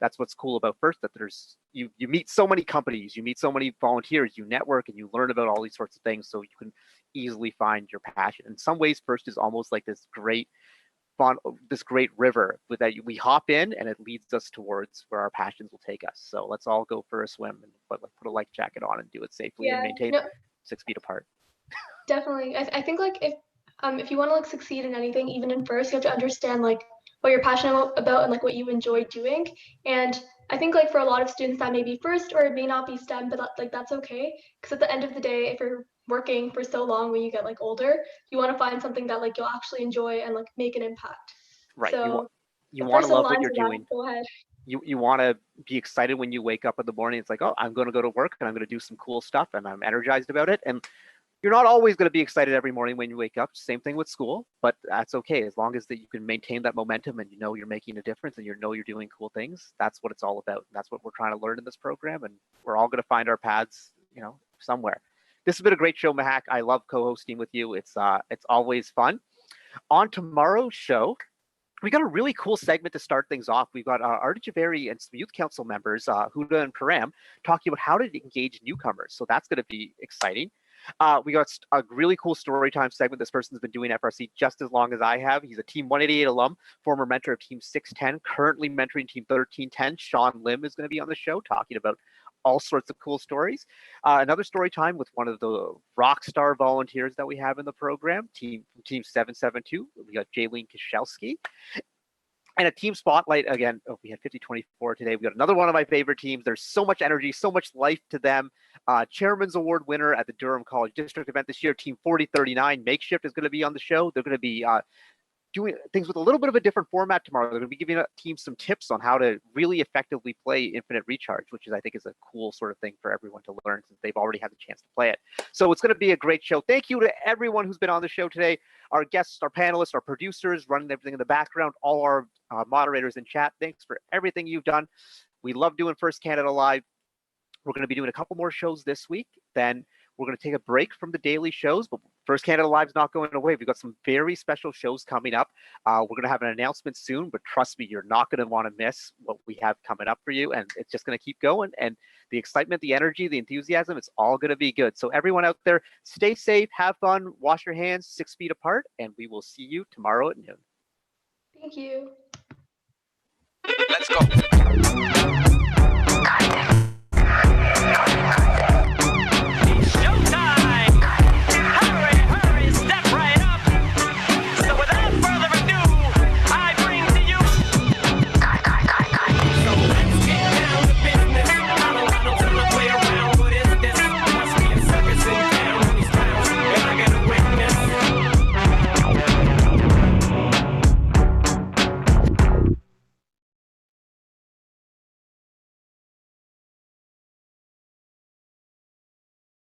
that's what's cool about FIRST, that there's you meet so many companies, you meet so many volunteers, you network, and you learn about all these sorts of things, so you can easily find your passion. In some ways, FIRST is almost like this great river that we hop in, and it leads us towards where our passions will take us. So let's all go for a swim and put a life jacket on and do it safely and maintain 6 feet apart. Definitely. I think like if you want to like succeed in anything, even in FIRST, you have to understand like what you're passionate about and like what you enjoy doing. And I think like for a lot of students that may be FIRST or it may not be STEM, but like that's okay. Because at the end of the day, if you're working for so long when you get like older, you want to find something that like you'll actually enjoy and like make an impact. Right. So you want to love what aligns you're with that. doing. Go ahead. You want to be excited when you wake up in the morning. It's like, oh, I'm going to go to work and I'm going to do some cool stuff and I'm energized about it. And you're not always going to be excited every morning when you wake up. Same thing with school, but that's okay. As long as that you can maintain that momentum and you know you're making a difference and you know you're doing cool things, that's what it's all about. And that's what we're trying to learn in this program. And we're all going to find our paths, somewhere. This has been a great show, Mehak. I love co-hosting with you. It's always fun. On tomorrow's show, we got a really cool segment to start things off. We've got Artie Javeri and some youth council members, Huda and Param, talking about how to engage newcomers. So that's going to be exciting. We got a really cool story time segment. This person's been doing FRC just as long as I have. He's a Team 188 alum, former mentor of Team 610, currently mentoring Team 1310. Sean Lim is going to be on the show talking about all sorts of cool stories. Another story time with one of the rock star volunteers that we have in the program, Team 772. We got Jaylene Koszelski. And a team spotlight again. Oh, we had 50-24 today. We got another one of my favorite teams. There's so much energy, so much life to them. Chairman's Award winner at the Durham College District event this year, Team 4039 Makeshift is going to be on the show. They're going to be doing things with a little bit of a different format tomorrow. They're going to be giving teams some tips on how to really effectively play Infinite Recharge, which is, I think, is a cool sort of thing for everyone to learn since they've already had the chance to play it. So it's going to be a great show. Thank you to everyone who's been on the show today, our guests, our panelists, our producers, running everything in the background, all our moderators in chat. Thanks for everything you've done. We love doing First Canada Live. We're going to be doing a couple more shows this week. Then we're going to take a break from the daily shows, but First Canada Live is not going away. We've got some very special shows coming up. We're going to have an announcement soon, but trust me, you're not going to want to miss what we have coming up for you. And it's just going to keep going. And the excitement, the energy, the enthusiasm, it's all going to be good. So everyone out there, stay safe, have fun, wash your hands 6 feet apart, and we will see you tomorrow at noon. Thank you. Let's go.